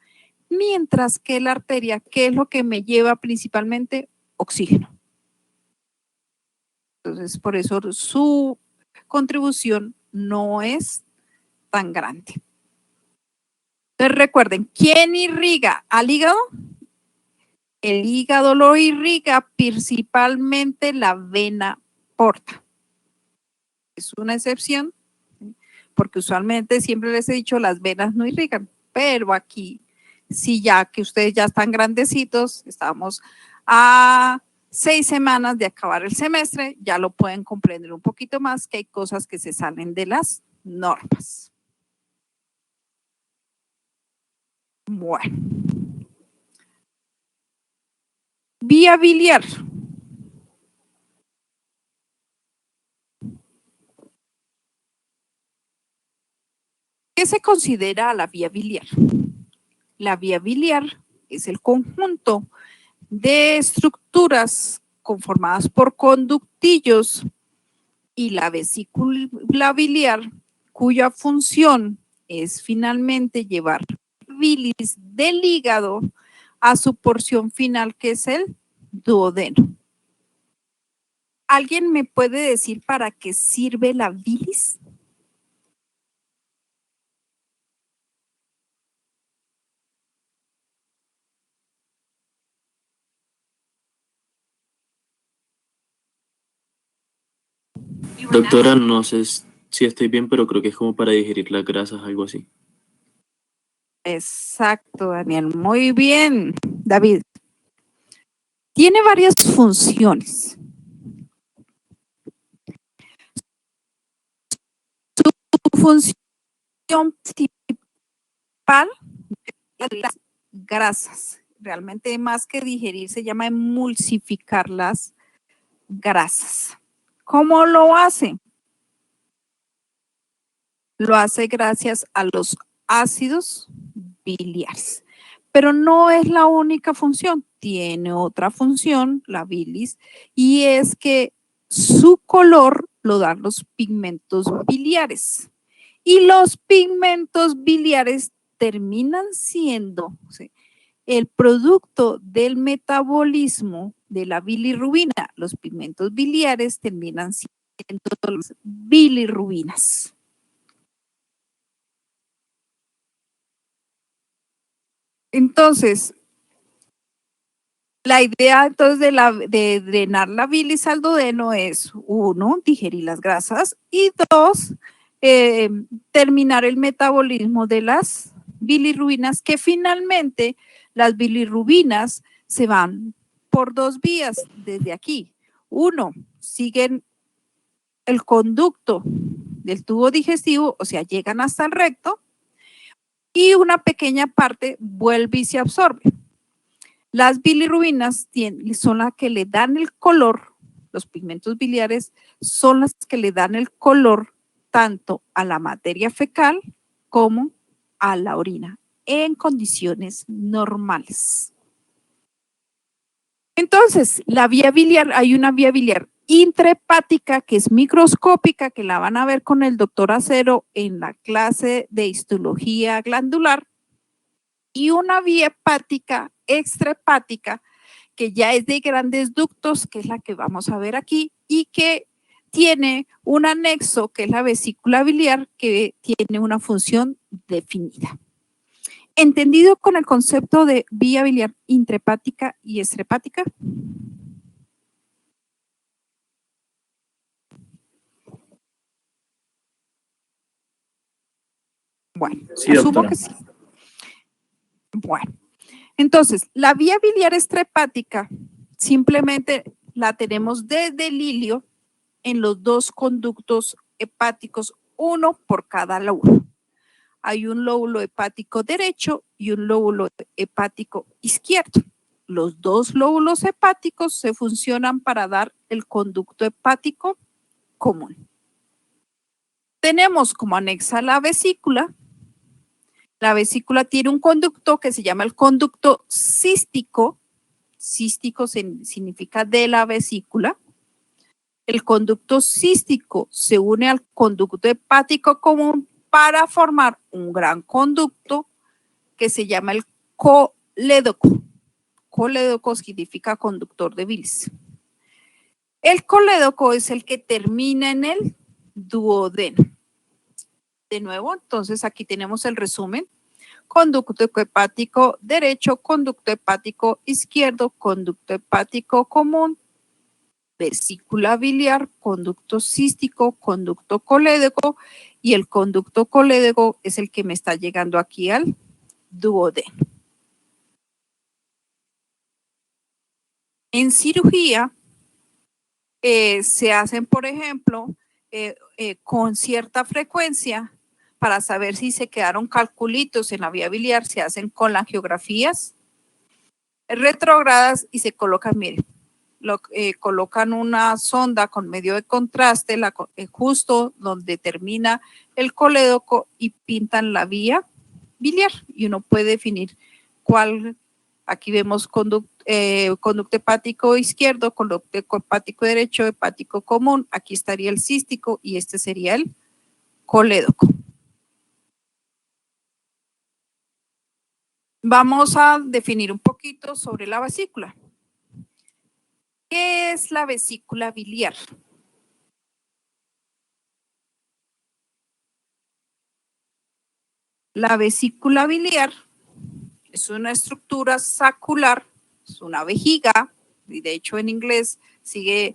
A: Mientras que la arteria, ¿qué es lo que me lleva principalmente? Oxígeno. Entonces, por eso su contribución no es tan grande. Entonces, recuerden, ¿quién irriga al hígado? El hígado lo irriga principalmente la vena porta. Es una excepción, porque usualmente siempre les he dicho las venas no irrigan, pero aquí, sí, ya que ustedes ya están grandecitos, estamos a 6 semanas de acabar el semestre, ya lo pueden comprender un poquito más, que hay cosas que se salen de las normas. Bueno. Vía biliar. ¿Qué se considera la vía biliar? La vía biliar es el conjunto de estructuras conformadas por conductillos y la vesícula biliar, cuya función es finalmente llevar bilis del hígado a su porción final, que es el duodeno. ¿Alguien me puede decir para qué sirve la bilis?
D: Doctora, no sé si estoy bien, pero creo que es como para digerir las grasas, algo así.
A: Exacto, Daniel. Muy bien, David. Tiene varias funciones. Su función principal es las grasas. Realmente más que digerir se llama emulsificar las grasas. ¿Cómo lo hace? Lo hace gracias a los ácidos biliares. Pero no es la única función, tiene otra función, la bilis, y es que su color lo dan los pigmentos biliares. Y los pigmentos biliares terminan siendo, ¿sí?, el producto del metabolismo de la bilirrubina. Los pigmentos biliares terminan siendo las bilirrubinas. Entonces, la idea entonces de drenar la bilis al duodeno es, 1, digerir las grasas, y 2, terminar el metabolismo de las bilirrubinas, que finalmente las bilirrubinas se van por 2 vías desde aquí. 1, siguen el conducto del tubo digestivo, o sea, llegan hasta el recto, y una pequeña parte vuelve y se absorbe. Las bilirrubinas son las que le dan el color, los pigmentos biliares son las que le dan el color tanto a la materia fecal como a la orina en condiciones normales. Entonces, la vía biliar, hay una vía biliar intrahepática que es microscópica, que la van a ver con el doctor Acero en la clase de histología glandular, y una vía hepática extrahepática que ya es de grandes ductos, que es la que vamos a ver aquí, y que tiene un anexo, que es la vesícula biliar, que tiene una función definida. ¿Entendido con el concepto de vía biliar intrahepática y extrahepática? Bueno,
D: Sí,
A: asumo
D: doctora.
A: que sí. Bueno, entonces, la vía biliar extrahepática simplemente la tenemos desde el ilio en los 2 conductos hepáticos, uno por cada lóbulo. Hay un lóbulo hepático derecho y un lóbulo hepático izquierdo. los dos lóbulos hepáticos se funcionan para dar el conducto hepático común. Tenemos como anexa la vesícula. La vesícula tiene un conducto que se llama el conducto cístico. Cístico significa de la vesícula. El conducto cístico se une al conducto hepático común para formar un gran conducto que se llama el colédoco. Colédoco significa conductor de bilis. El colédoco es el que termina en el duodeno. De nuevo, entonces aquí tenemos el resumen. Conducto hepático derecho, conducto hepático izquierdo, conducto hepático común, vesícula biliar, conducto cístico, conducto colédoco, y el conducto colédoco es el que me está llegando aquí al duodeno. En cirugía se hacen, por ejemplo, con cierta frecuencia, para saber si se quedaron calculitos en la vía biliar, se hacen colangiografías retrógradas y se colocan, miren, colocan una sonda con medio de contraste justo donde termina el colédoco y pintan la vía biliar y uno puede definir cuál. Aquí vemos conducto hepático izquierdo, conducto hepático derecho, hepático común. Aquí estaría el cístico y este sería el colédoco. Vamos a definir un poquito sobre la vesícula. ¿Qué es la vesícula biliar? La vesícula biliar es una estructura sacular, es una vejiga, y de hecho en inglés se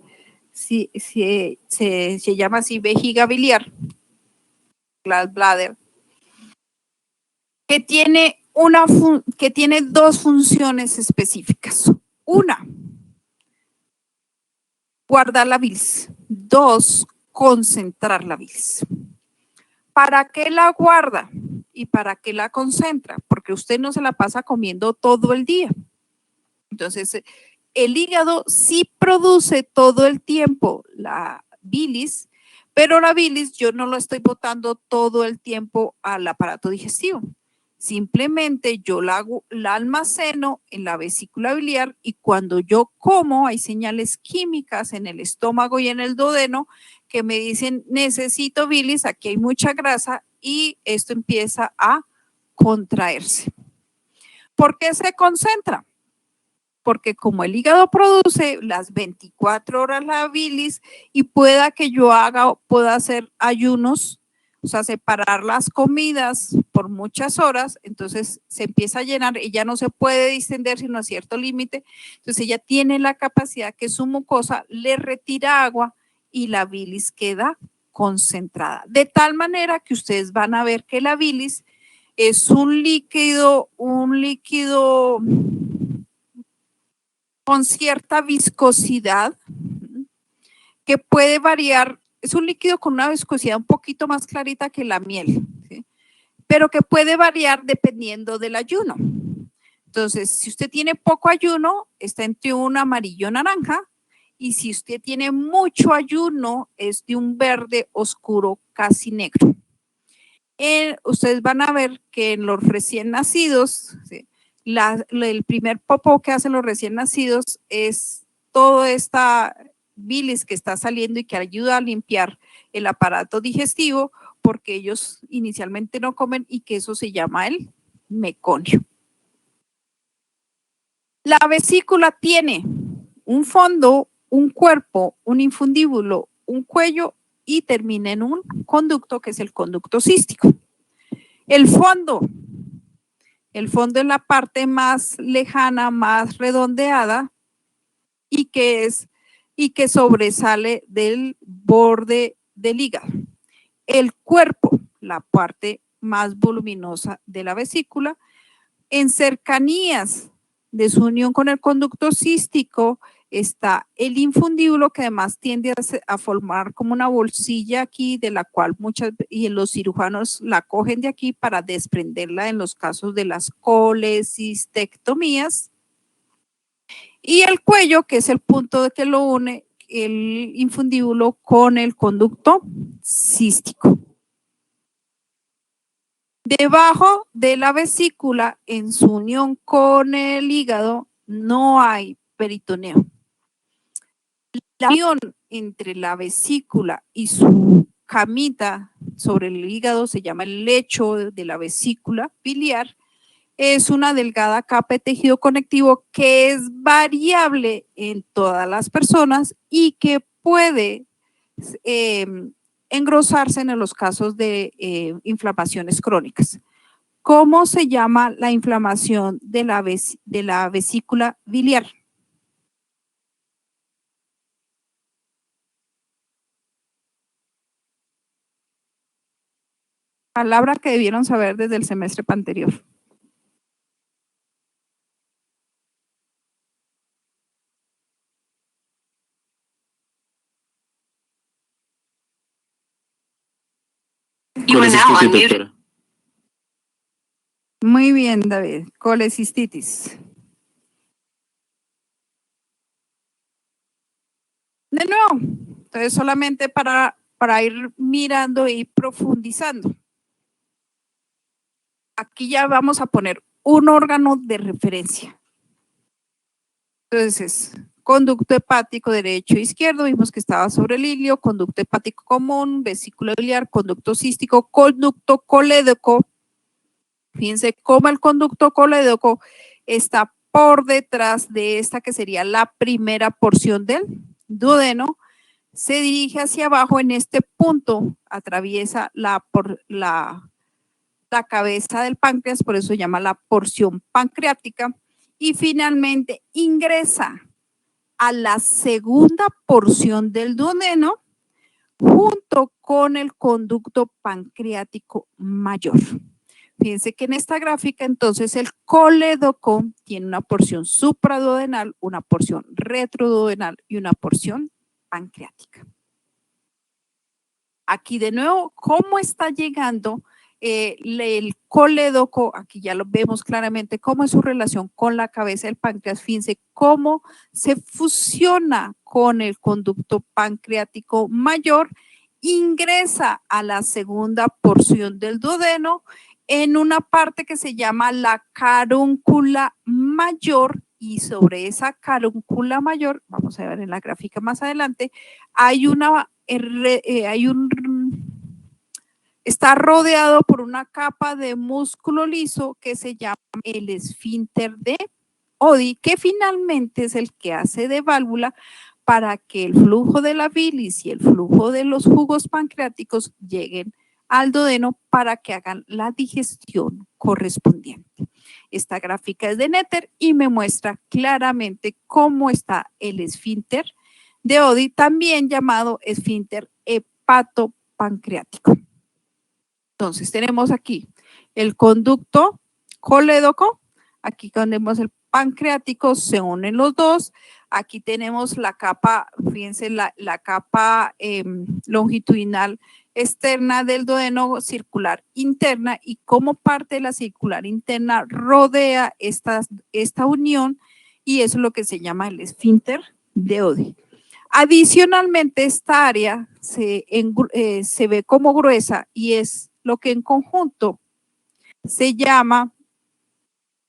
A: llama así vejiga biliar, gallbladder, que tiene dos funciones específicas. Una, guardar la bilis. Dos, concentrar la bilis. ¿Para qué la guarda y para qué la concentra? Porque usted no se la pasa comiendo todo el día. Entonces, el hígado sí produce todo el tiempo la bilis, pero la bilis yo no lo estoy botando todo el tiempo al aparato digestivo. Simplemente yo la almaceno en la vesícula biliar y cuando yo como hay señales químicas en el estómago y en el duodeno que me dicen necesito bilis, aquí hay mucha grasa y esto empieza a contraerse. ¿Por qué se concentra? Porque como el hígado produce las 24 horas la bilis y pueda que yo pueda hacer ayunos, o sea, separar las comidas por muchas horas, entonces se empieza a llenar y ya no se puede distender sino a cierto límite. Entonces ella tiene la capacidad que su mucosa le retira agua y la bilis queda concentrada. De tal manera que ustedes van a ver que la bilis es un líquido con cierta viscosidad que puede variar. Es un líquido con una viscosidad un poquito más clarita que la miel, ¿sí? Pero que puede variar dependiendo del ayuno. Entonces, si usted tiene poco ayuno, está entre un amarillo naranja, y si usted tiene mucho ayuno, es de un verde oscuro casi negro. Ustedes van a ver que en los recién nacidos, ¿sí?, el primer popó que hacen los recién nacidos es toda esta bilis que está saliendo y que ayuda a limpiar el aparato digestivo porque ellos inicialmente no comen y que eso se llama el meconio. La vesícula tiene un fondo, un cuerpo, un infundíbulo, un cuello y termina en un conducto que es el conducto cístico. El fondo es la parte más lejana, más redondeada y que sobresale del borde del hígado. El cuerpo, la parte más voluminosa de la vesícula, en cercanías de su unión con el conducto cístico está el infundíbulo, que además tiende a formar como una bolsilla aquí, de la cual y los cirujanos la cogen de aquí para desprenderla en los casos de las colecistectomías. Y el cuello, que es el punto que lo une el infundíbulo con el conducto cístico. Debajo de la vesícula, en su unión con el hígado, no hay peritoneo. La unión entre la vesícula y su camita sobre el hígado se llama el lecho de la vesícula biliar. Es una delgada capa de tejido conectivo que es variable en todas las personas y que puede engrosarse en los casos de inflamaciones crónicas. ¿Cómo se llama la inflamación de la vesícula biliar? Palabra que debieron saber desde el semestre anterior.
D: Colecistitis, doctora.
A: Muy bien, David. Colecistitis. De nuevo, entonces solamente para ir mirando y profundizando. Aquí ya vamos a poner un órgano de referencia. Entonces, conducto hepático derecho e izquierdo, vimos que estaba sobre el ilio, conducto hepático común, vesícula biliar, conducto cístico, conducto colédoco. Fíjense cómo el conducto colédoco está por detrás de esta que sería la primera porción del duodeno, se dirige hacia abajo en este punto, atraviesa la cabeza del páncreas, por eso se llama la porción pancreática, y finalmente ingresa a la segunda porción del duodeno junto con el conducto pancreático mayor. Fíjense que en esta gráfica entonces el colédoco tiene una porción supraduodenal, una porción retroduodenal y una porción pancreática. Aquí de nuevo, ¿cómo está llegando el colédoco? Aquí ya lo vemos claramente, cómo es su relación con la cabeza del páncreas. Fíjense cómo se fusiona con el conducto pancreático mayor, ingresa a la segunda porción del duodeno en una parte que se llama la carúncula mayor, y sobre esa carúncula mayor, vamos a ver en la gráfica más adelante, está rodeado por una capa de músculo liso que se llama el esfínter de Oddi, que finalmente es el que hace de válvula para que el flujo de la bilis y el flujo de los jugos pancreáticos lleguen al duodeno para que hagan la digestión correspondiente. Esta gráfica es de Netter y me muestra claramente cómo está el esfínter de Oddi, también llamado esfínter hepatopancreático. Entonces tenemos aquí el conducto colédoco, aquí tenemos el pancreático, se unen los dos. Aquí tenemos la capa, fíjense, la capa longitudinal externa del duodeno circular interna, y como parte de la circular interna rodea esta unión, y eso es lo que se llama el esfínter de Oddi. Adicionalmente, esta área se ve como gruesa y es lo que en conjunto se llama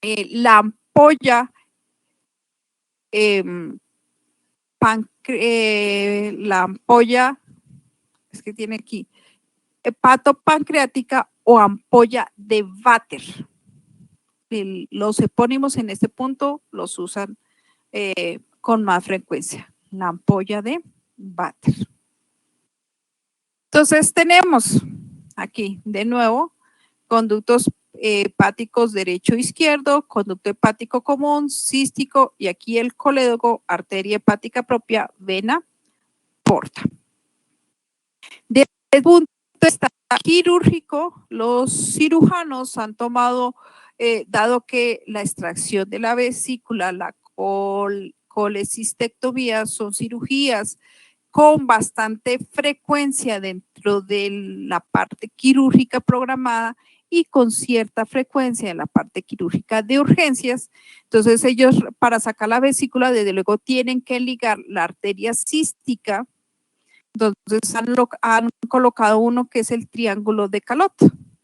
A: la ampolla la ampolla, es que tiene aquí, hepatopancreática o ampolla de Vater. Los epónimos en este punto los usan con más frecuencia, la ampolla de Vater. Entonces tenemos aquí de nuevo conductos hepáticos derecho e izquierdo, conducto hepático común, cístico, y aquí el colédoco, arteria hepática propia, vena, porta. Desde el punto de vista quirúrgico, los cirujanos han tomado, dado que la extracción de la vesícula, la colecistectomía, son cirugías con bastante frecuencia dentro de la parte quirúrgica programada, y con cierta frecuencia en la parte quirúrgica de urgencias. Entonces ellos para sacar la vesícula desde luego tienen que ligar la arteria cística. Entonces han colocado uno que es el triángulo de Calot.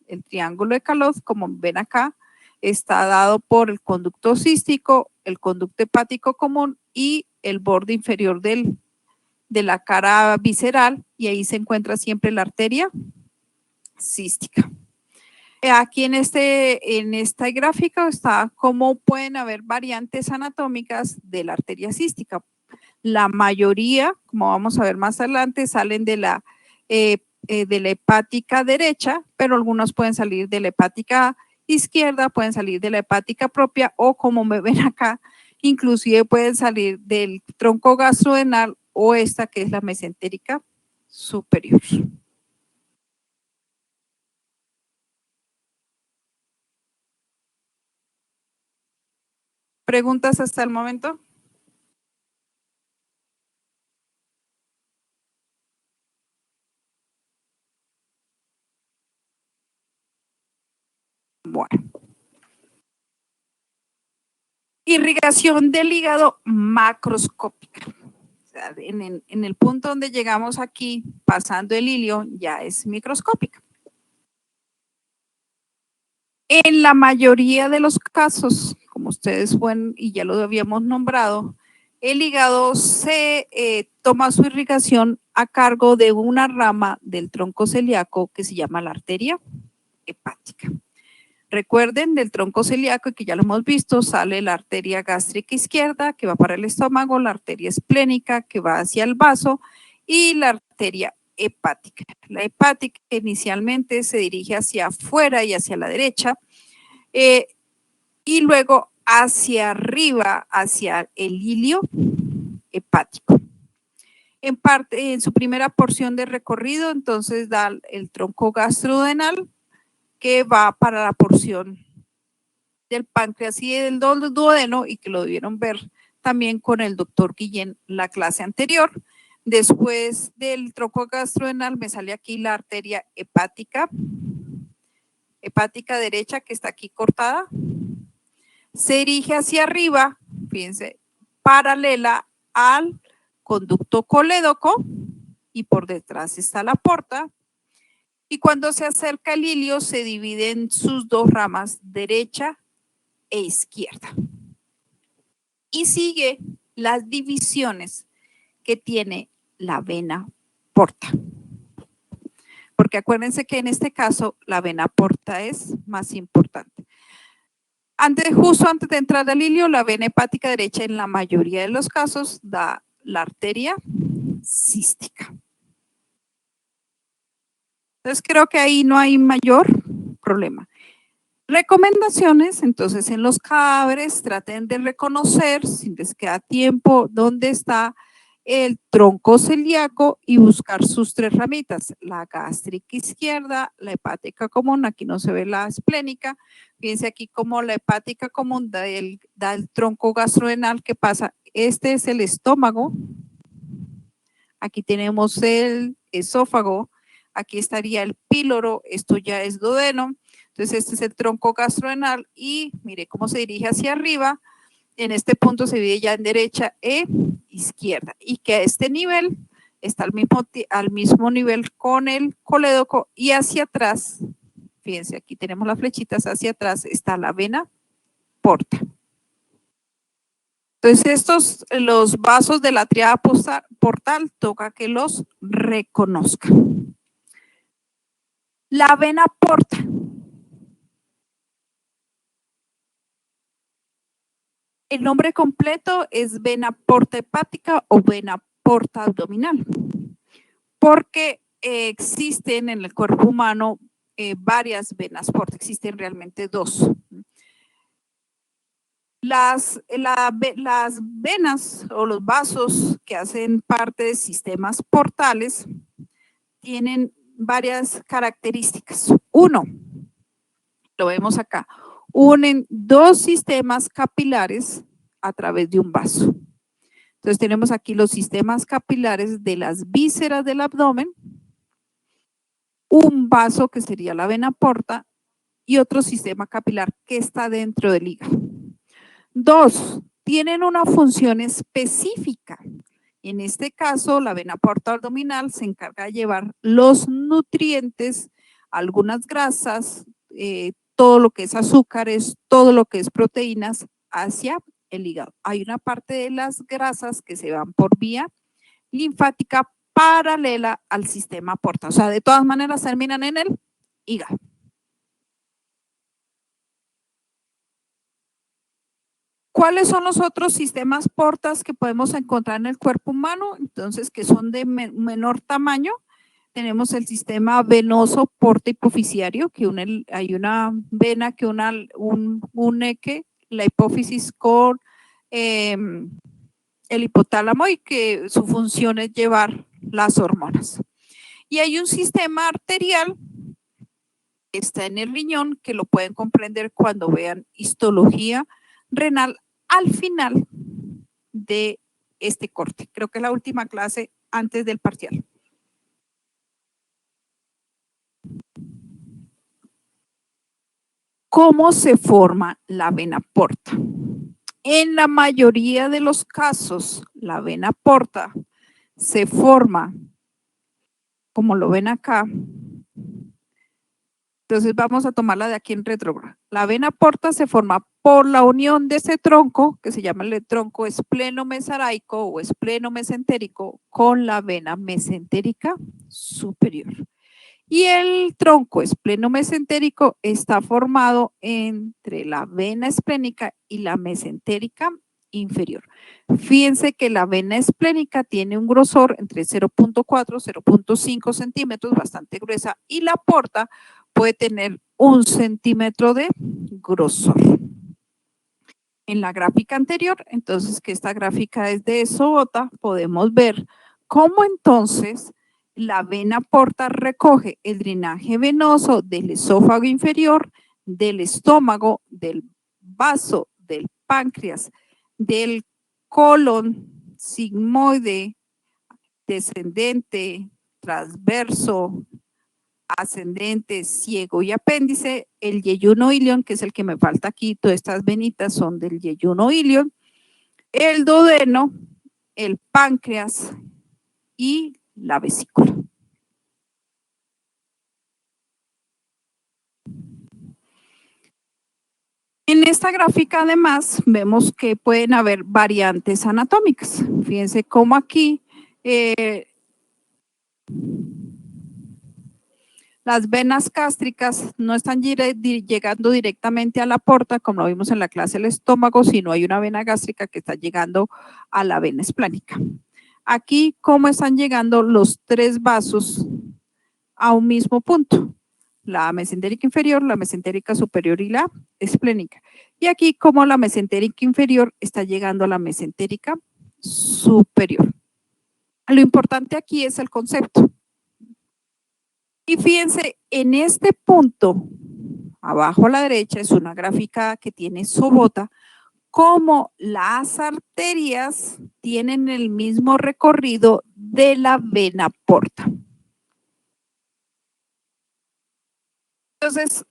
A: El triángulo de Calot, como ven acá, está dado por el conducto cístico, el conducto hepático común y el borde inferior de la cara visceral, y ahí se encuentra siempre la arteria cística. Aquí en esta gráfica está cómo pueden haber variantes anatómicas de la arteria cística. La mayoría, como vamos a ver más adelante, salen de la hepática derecha, pero algunos pueden salir de la hepática izquierda, pueden salir de la hepática propia o, como me ven acá, inclusive pueden salir del tronco gastrodenal o esta que es la mesentérica superior. ¿Preguntas hasta el momento? Bueno. Irrigación del hígado macroscópica. O sea, en el punto donde llegamos aquí, pasando el hilio, ya es microscópica. En la mayoría de los casos, como ustedes pueden, y ya lo habíamos nombrado, el hígado se toma su irrigación a cargo de una rama del tronco celíaco que se llama la arteria hepática. Recuerden, del tronco celíaco, que ya lo hemos visto, sale la arteria gástrica izquierda que va para el estómago, la arteria esplénica que va hacia el vaso y la arteria hepática. La hepática inicialmente se dirige hacia afuera y hacia la derecha y luego hacia arriba, hacia el hilio hepático. En parte, en su primera porción de recorrido, entonces da el tronco gastrodenal que va para la porción del páncreas y del duodeno, y que lo debieron ver también con el doctor Guillén la clase anterior. Después del tronco gastrodenal me sale aquí la arteria hepática derecha, que está aquí cortada. Se dirige hacia arriba, fíjense, paralela al conducto colédoco, y por detrás está la porta. Y cuando se acerca el hilio, se divide en sus dos ramas, derecha e izquierda. Y sigue las divisiones que tiene la vena porta. Porque acuérdense que en este caso la vena porta es más importante. Justo antes de entrar al hilio, la vena hepática derecha en la mayoría de los casos da la arteria cística. Entonces creo que ahí no hay mayor problema. Recomendaciones, entonces en los cadáveres traten de reconocer, si les queda tiempo, dónde está el tronco celíaco y buscar sus tres ramitas, la gástrica izquierda, la hepática común, aquí no se ve la esplénica, fíjense aquí como la hepática común da el tronco gastrodenal que pasa, este es el estómago, aquí tenemos el esófago, aquí estaría el píloro, esto ya es duodeno. Entonces este es el tronco gastrodenal y mire cómo se dirige hacia arriba. En este punto se divide ya en derecha e izquierda y que a este nivel está al mismo nivel con el colédoco y hacia atrás, fíjense aquí tenemos las flechitas, hacia atrás está la vena porta. Entonces los vasos de la tríada portal toca que los reconozcan. La vena porta. El nombre completo es vena porta hepática o vena porta abdominal, porque existen en el cuerpo humano varias venas porta, existen realmente dos. Las venas o los vasos que hacen parte de sistemas portales tienen varias características. Uno, lo vemos acá, unen dos sistemas capilares a través de un vaso. Entonces tenemos aquí los sistemas capilares de las vísceras del abdomen, un vaso que sería la vena porta y otro sistema capilar que está dentro del hígado. 2, tienen una función específica. En este caso, la vena porta abdominal se encarga de llevar los nutrientes, algunas grasas, todo lo que es azúcares, todo lo que es proteínas hacia el hígado. Hay una parte de las grasas que se van por vía linfática paralela al sistema porta. O sea, de todas maneras terminan en el hígado. ¿Cuáles son los otros sistemas portas que podemos encontrar en el cuerpo humano? Entonces, que son de menor tamaño. Tenemos el sistema venoso porta hipofisiario, que hay una vena que une la hipófisis con el hipotálamo y que su función es llevar las hormonas. Y hay un sistema arterial que está en el riñón, que lo pueden comprender cuando vean histología renal al final de este corte. Creo que es la última clase antes del parcial. ¿Cómo se forma la vena porta? En la mayoría de los casos, la vena porta se forma, como lo ven acá. Entonces vamos a tomarla de aquí en retrógrado. La vena porta se forma por la unión de ese tronco, que se llama el tronco espleno-mesaraico o espleno-mesentérico, con la vena mesentérica superior. Y el tronco espleno-mesentérico está formado entre la vena esplénica y la mesentérica inferior. Fíjense que la vena esplénica tiene un grosor entre 0.4 y 0.5 centímetros, bastante gruesa, y la porta puede tener 1 centímetro de grosor. En la gráfica anterior, entonces que esta gráfica es de Sobota, podemos ver cómo entonces la vena porta recoge el drenaje venoso del esófago inferior, del estómago, del vaso, del páncreas, del colon sigmoide, descendente, transverso, ascendente, ciego y apéndice, el yeyuno ilion, que es el que me falta aquí, todas estas venitas son del yeyuno ilion, el duodeno, el páncreas y la vesícula. En esta gráfica además vemos que pueden haber variantes anatómicas. Fíjense cómo aquí las venas gástricas no están llegando directamente a la porta, como lo vimos en la clase del estómago, sino hay una vena gástrica que está llegando a la vena esplánica. Aquí, ¿cómo están llegando los 3 vasos a un mismo punto? La mesentérica inferior, la mesentérica superior y la esplénica. Y aquí, como la mesentérica inferior está llegando a la mesentérica superior. Lo importante aquí es el concepto. Y fíjense, en este punto, abajo a la derecha, es una gráfica que tiene Sobota, como las arterias tienen el mismo recorrido de la vena porta. Entonces,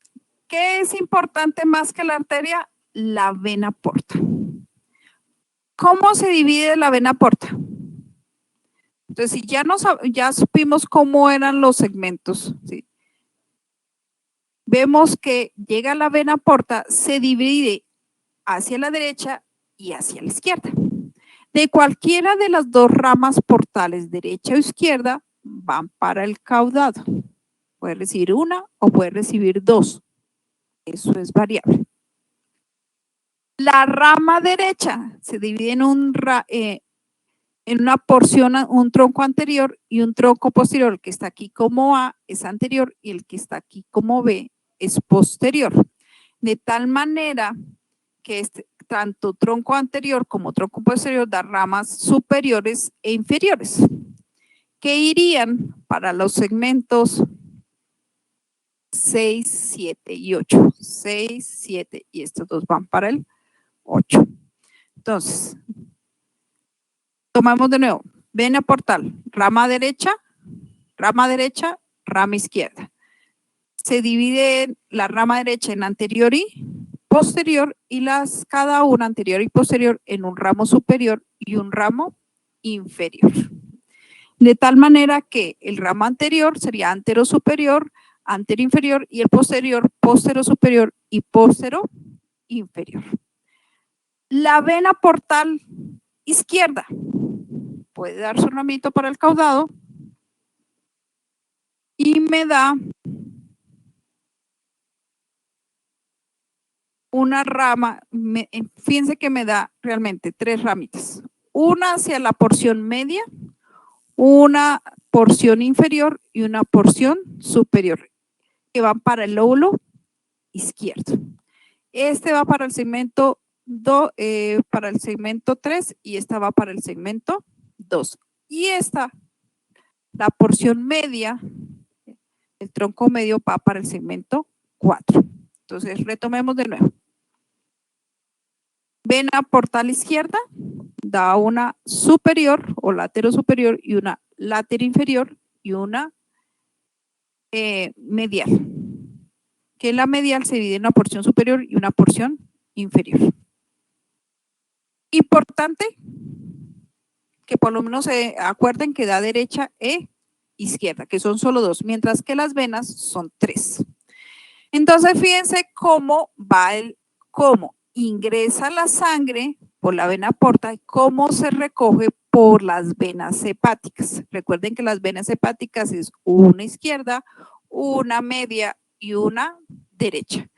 A: ¿qué es importante más que la arteria? La vena porta. ¿Cómo se divide la vena porta? Entonces, si ya supimos cómo eran los segmentos, ¿sí? Vemos que llega la vena porta, se divide hacia la derecha y hacia la izquierda. De cualquiera de las 2 ramas portales, derecha o izquierda, van para el caudado. Puede recibir una o puede recibir 2. Eso es variable. La rama derecha se divide en una porción, un tronco anterior y un tronco posterior. El que está aquí como A es anterior y el que está aquí como B es posterior. De tal manera que tanto tronco anterior como tronco posterior da ramas superiores e inferiores, que irían para los segmentos 6, 7 y 8. 6, 7 y estos 2 van para el 8. Entonces, tomamos de nuevo, vena portal, rama derecha, rama izquierda. se divide la rama derecha en anterior y posterior y cada una anterior y posterior en un ramo superior y un ramo inferior. De tal manera que el ramo anterior sería antero superior, antero inferior y el posterior, postero superior y postero inferior. La vena portal izquierda puede dar su ramito para el caudado y me da una rama, fíjense que me da realmente 3 ramitas. Una hacia la porción media, una porción inferior y una porción superior, que van para el lóbulo izquierdo. Este va para el segmento 3 y esta va para el segmento 2. Y esta, la porción media, el tronco medio va para el segmento 4. Entonces, retomemos de nuevo. Vena portal izquierda da una superior o látero superior y una látero inferior y una medial. Que la medial se divide en una porción superior y una porción inferior. Importante que por lo menos se acuerden que da derecha e izquierda, que son solo 2, mientras que las venas son 3. Entonces, fíjense cómo va cómo ingresa la sangre por la vena porta y cómo se recoge por las venas hepáticas. Recuerden que las venas hepáticas es una izquierda, una media y una derecha.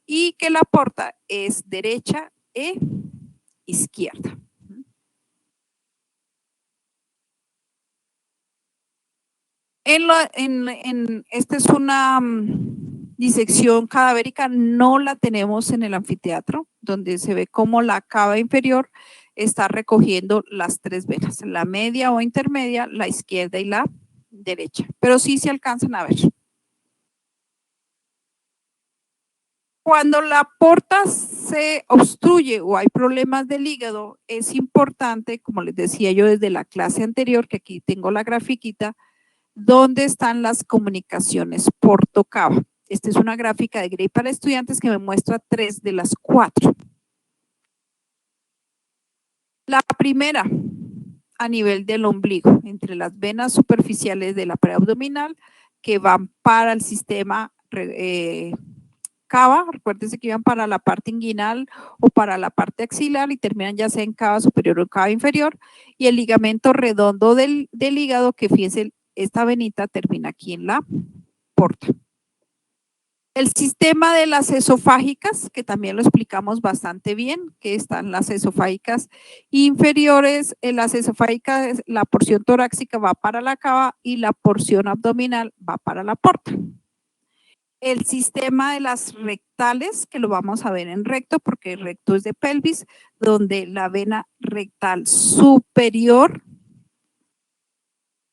A: Y que la porta es derecha e izquierda. Esta es una disección cadavérica, no la tenemos en el anfiteatro, donde se ve cómo la cava inferior está recogiendo las 3 venas, la media o intermedia, la izquierda y la derecha, pero sí se alcanzan a ver. Cuando la porta se obstruye o hay problemas del hígado, es importante, como les decía yo desde la clase anterior, que aquí tengo la grafiquita, ¿dónde están las comunicaciones porto-cava? Esta es una gráfica de Gray para estudiantes que me muestra 3 de las 4. La primera, a nivel del ombligo, entre las venas superficiales de la pared abdominal que van para el sistema cava, recuérdense que iban para la parte inguinal o para la parte axilar y terminan ya sea en cava superior o cava inferior, y el ligamento redondo del hígado, que fíjense, esta venita termina aquí en la porta. El sistema de las esofágicas, que también lo explicamos bastante bien, que están las esofágicas inferiores, en las esofágicas la porción torácica va para la cava y la porción abdominal va para la porta. El sistema de las rectales, que lo vamos a ver en recto, porque el recto es de pelvis, donde la vena rectal superior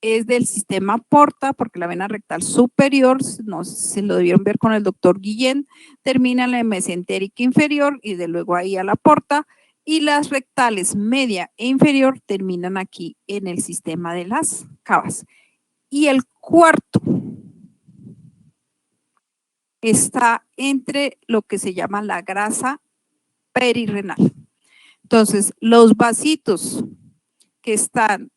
A: es del sistema porta, porque la vena rectal superior, no sé si lo debieron ver con el doctor Guillén, termina en la mesentérica inferior y de luego ahí a la porta, y las rectales media e inferior terminan aquí en el sistema de las cavas. Y el cuarto está entre lo que se llama la grasa perirrenal. Entonces, los vasitos que están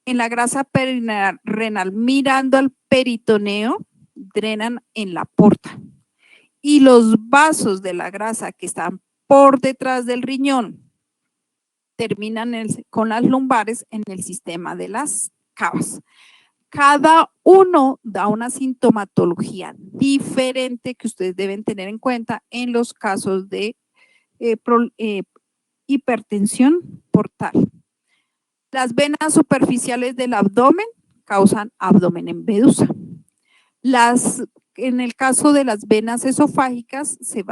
A: en la grasa perirrenal mirando al peritoneo drenan en la porta. Y los vasos de la grasa que están por detrás del riñón terminan con las lumbares en el sistema de las cavas. Cada uno da una sintomatología diferente que ustedes deben tener en cuenta en los casos de hipertensión portal. Las venas superficiales del abdomen causan abdomen empedusa. En el caso de las venas esofágicas se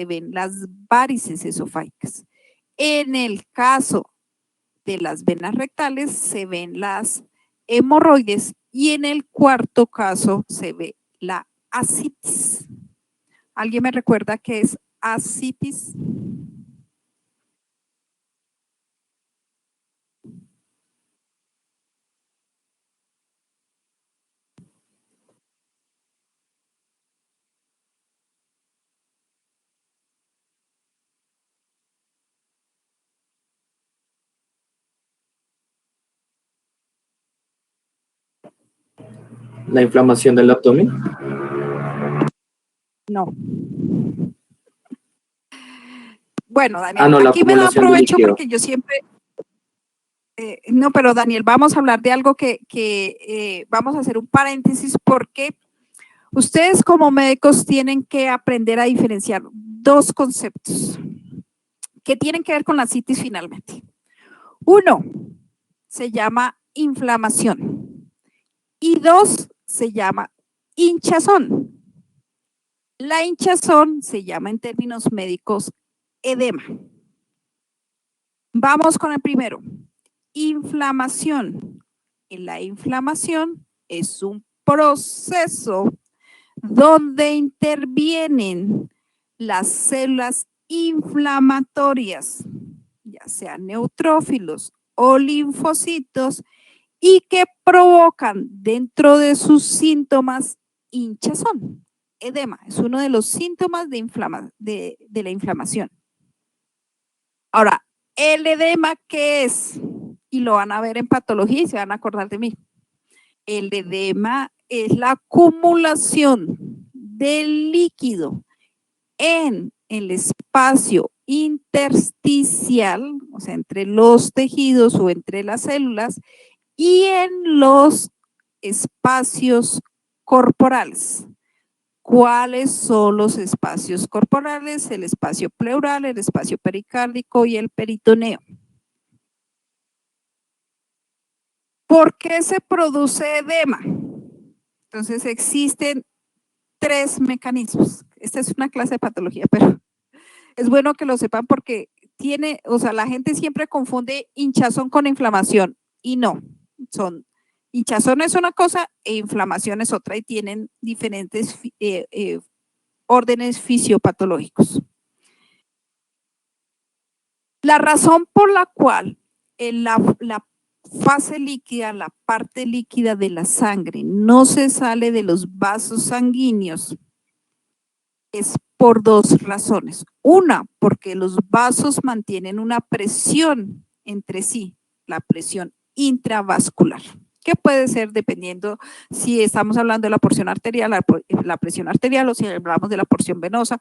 A: ven las varices esofágicas. En el caso de las venas rectales se ven las hemorroides y en el cuarto caso se ve la ascitis. ¿Alguien me recuerda qué es ascitis?
E: la inflamación del abdomen?
A: No. Bueno, Daniel,
E: No, la
A: aquí me da
E: acumulación de
A: provecho
E: líquido.
A: porque yo siempre... no, pero Daniel, vamos a hablar de algo que vamos a hacer un paréntesis porque ustedes como médicos tienen que aprender a diferenciar dos conceptos que tienen que ver con la citis finalmente. Uno se llama inflamación y dos se llama hinchazón. La hinchazón se llama en términos médicos edema. Vamos con el primero. Inflamación. La inflamación es un proceso donde intervienen las células inflamatorias, ya sean neutrófilos o linfocitos, y que provocan dentro de sus síntomas hinchazón. Edema es uno de los síntomas de la inflamación. Ahora, el edema, ¿qué es? Y lo van a ver en patología y se van a acordar de mí. El edema es la acumulación del líquido en el espacio intersticial, o sea, entre los tejidos o entre las células, y en los espacios corporales. ¿Cuáles son los espacios corporales? El espacio pleural, el espacio pericárdico y el peritoneo. ¿Por qué se produce edema? Entonces existen tres mecanismos. Esta es una clase de patología, pero es bueno que lo sepan porque la gente siempre confunde hinchazón con inflamación y no, hinchazón es una cosa e inflamación es otra y tienen diferentes órdenes fisiopatológicos. La razón por la cual la fase líquida, la parte líquida de la sangre no se sale de los vasos sanguíneos es por dos razones. Una, porque los vasos mantienen una presión entre sí, la presión intravascular, que puede ser dependiendo si estamos hablando de la porción arterial, la presión arterial, o si hablamos de la porción venosa,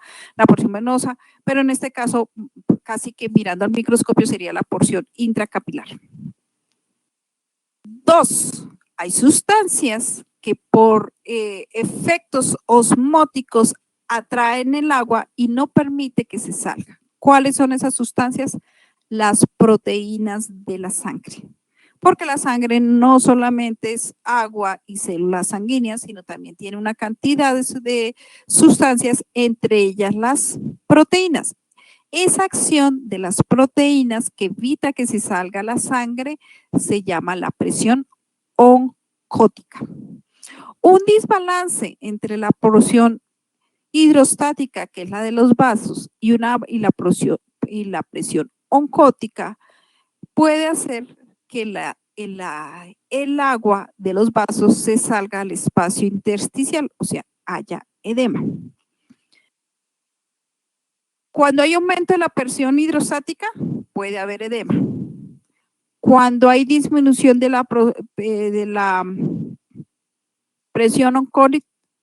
A: pero en este caso, casi que mirando al microscopio sería la porción intracapilar. Dos, hay sustancias que por efectos osmóticos atraen el agua y no permite que se salga. ¿Cuáles son esas sustancias? Las proteínas de la sangre. Porque la sangre no solamente es agua y células sanguíneas, sino también tiene una cantidad de sustancias, entre ellas las proteínas. Esa acción de las proteínas que evita que se salga la sangre se llama la presión oncótica. Un desbalance entre la porción hidrostática, que es la de los vasos, y la presión oncótica puede hacer que el agua de los vasos se salga al espacio intersticial, o sea, haya edema. Cuando hay aumento de la presión hidrostática, puede haber edema. Cuando hay disminución de la presión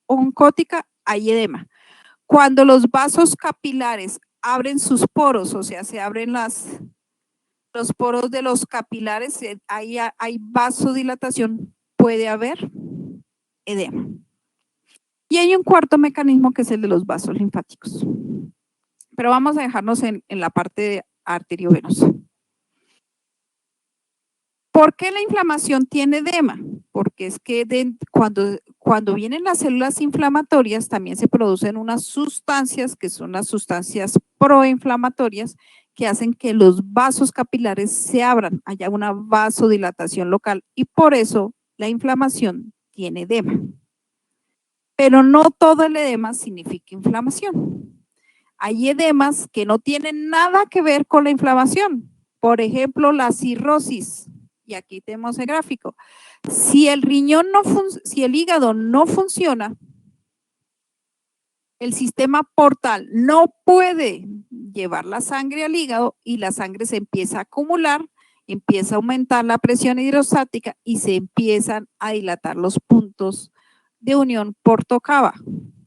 A: oncótica, hay edema. Cuando los vasos capilares abren sus poros, o sea, se abren los poros de los capilares, ahí hay vasodilatación, puede haber edema. Y hay un cuarto mecanismo que es el de los vasos linfáticos. Pero vamos a dejarnos en la parte arteriovenosa. ¿Por qué la inflamación tiene edema? Porque es que cuando vienen las células inflamatorias también se producen unas sustancias que son las sustancias proinflamatorias que hacen que los vasos capilares se abran, haya una vasodilatación local y por eso la inflamación tiene edema. Pero no todo el edema significa inflamación. Hay edemas que no tienen nada que ver con la inflamación. Por ejemplo, la cirrosis. Y aquí tenemos el gráfico. Si el hígado no funciona, el sistema portal no puede llevar la sangre al hígado y la sangre se empieza a acumular, empieza a aumentar la presión hidrostática y se empiezan a dilatar los puntos de unión portocava,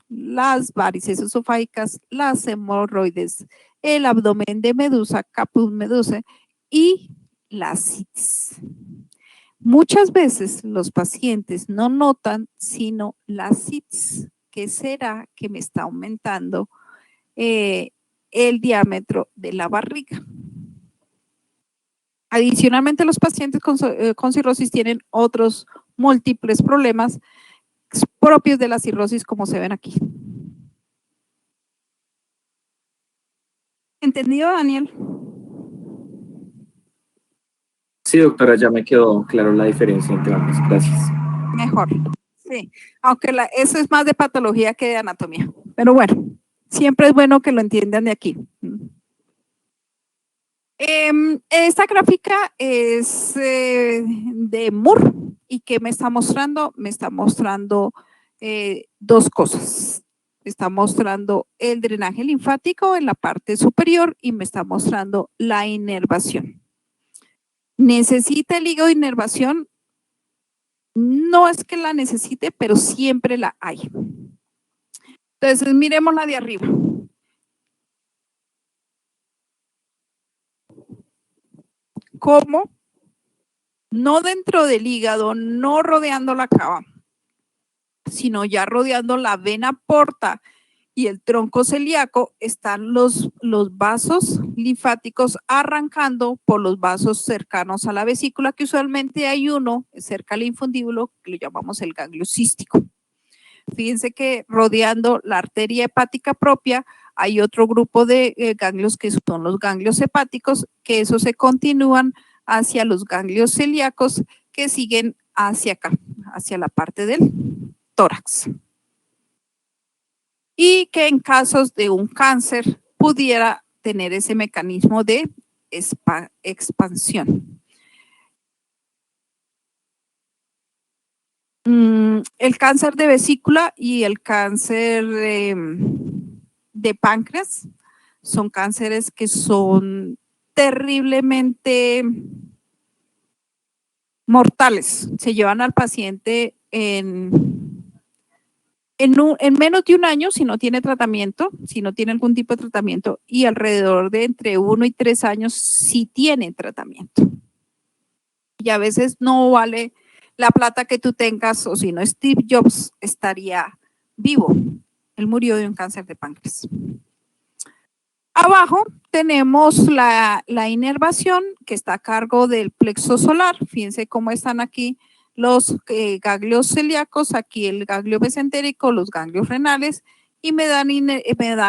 A: las varices esofágicas, las hemorroides, el abdomen de medusa, caput medusae y la citis. Muchas veces los pacientes no notan sino la citis, que será que me está aumentando el diámetro de la barriga. Adicionalmente, los pacientes con cirrosis tienen otros múltiples problemas propios de la cirrosis, como se ven aquí. ¿Entendido, Daniel?
E: Sí, doctora, ya me quedó claro la diferencia entre ambos. Gracias.
A: Mejor, sí. Aunque eso es más de patología que de anatomía. Pero bueno, siempre es bueno que lo entiendan de aquí. Esta gráfica es de Moore. ¿Y qué me está mostrando? Me está mostrando dos cosas. Me está mostrando el drenaje linfático en la parte superior y me está mostrando la inervación. ¿Necesita el hígado inervación? No es que la necesite, pero siempre la hay. Entonces, miremos la de arriba. ¿Cómo? No dentro del hígado, no rodeando la cava, sino ya rodeando la vena porta y el tronco celíaco, están los vasos linfáticos arrancando por los vasos cercanos a la vesícula, que usualmente hay uno cerca al infundíbulo, que lo llamamos el ganglio cístico. Fíjense que rodeando la arteria hepática propia hay otro grupo de ganglios que son los ganglios hepáticos, que esos se continúan hacia los ganglios celíacos que siguen hacia acá, hacia la parte del tórax. Y que en casos de un cáncer pudiera tener ese mecanismo de expansión. El cáncer de vesícula y el cáncer de páncreas son cánceres que son terriblemente mortales. Se llevan al paciente en menos de un año si no tiene tratamiento, si no tiene algún tipo de tratamiento, y alrededor de entre 1 y 3 años si tiene tratamiento. Y a veces no vale la plata que tú tengas, o si no, Steve Jobs estaría vivo. Él murió de un cáncer de páncreas. Abajo tenemos la inervación que está a cargo del plexo solar. Fíjense cómo están aquí los ganglios celíacos, aquí el ganglio mesentérico, los ganglios renales, y me dan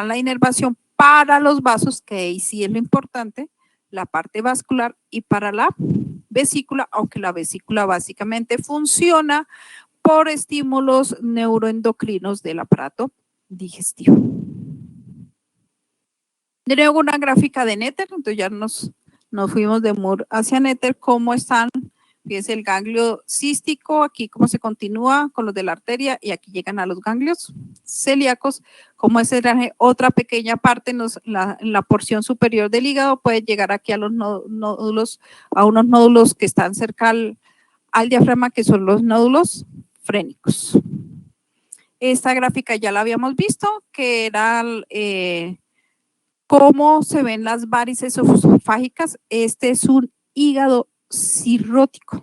A: la inervación para los vasos, que ahí sí es lo importante, la parte vascular, y para la vesícula, aunque la vesícula básicamente funciona por estímulos neuroendocrinos del aparato digestivo. De nuevo una gráfica de Netter, entonces ya nos fuimos de Moore hacia Netter, cómo están, fíjense el ganglio cístico, aquí cómo se continúa con los de la arteria y aquí llegan a los ganglios celíacos, como ese drenaje, otra pequeña parte en la porción superior del hígado puede llegar aquí a los nódulos, a unos nódulos que están cerca al diafragma, que son los nódulos frénicos. Esta gráfica ya la habíamos visto, que era cómo se ven las varices esofágicas. Este es un hígado cirrótico.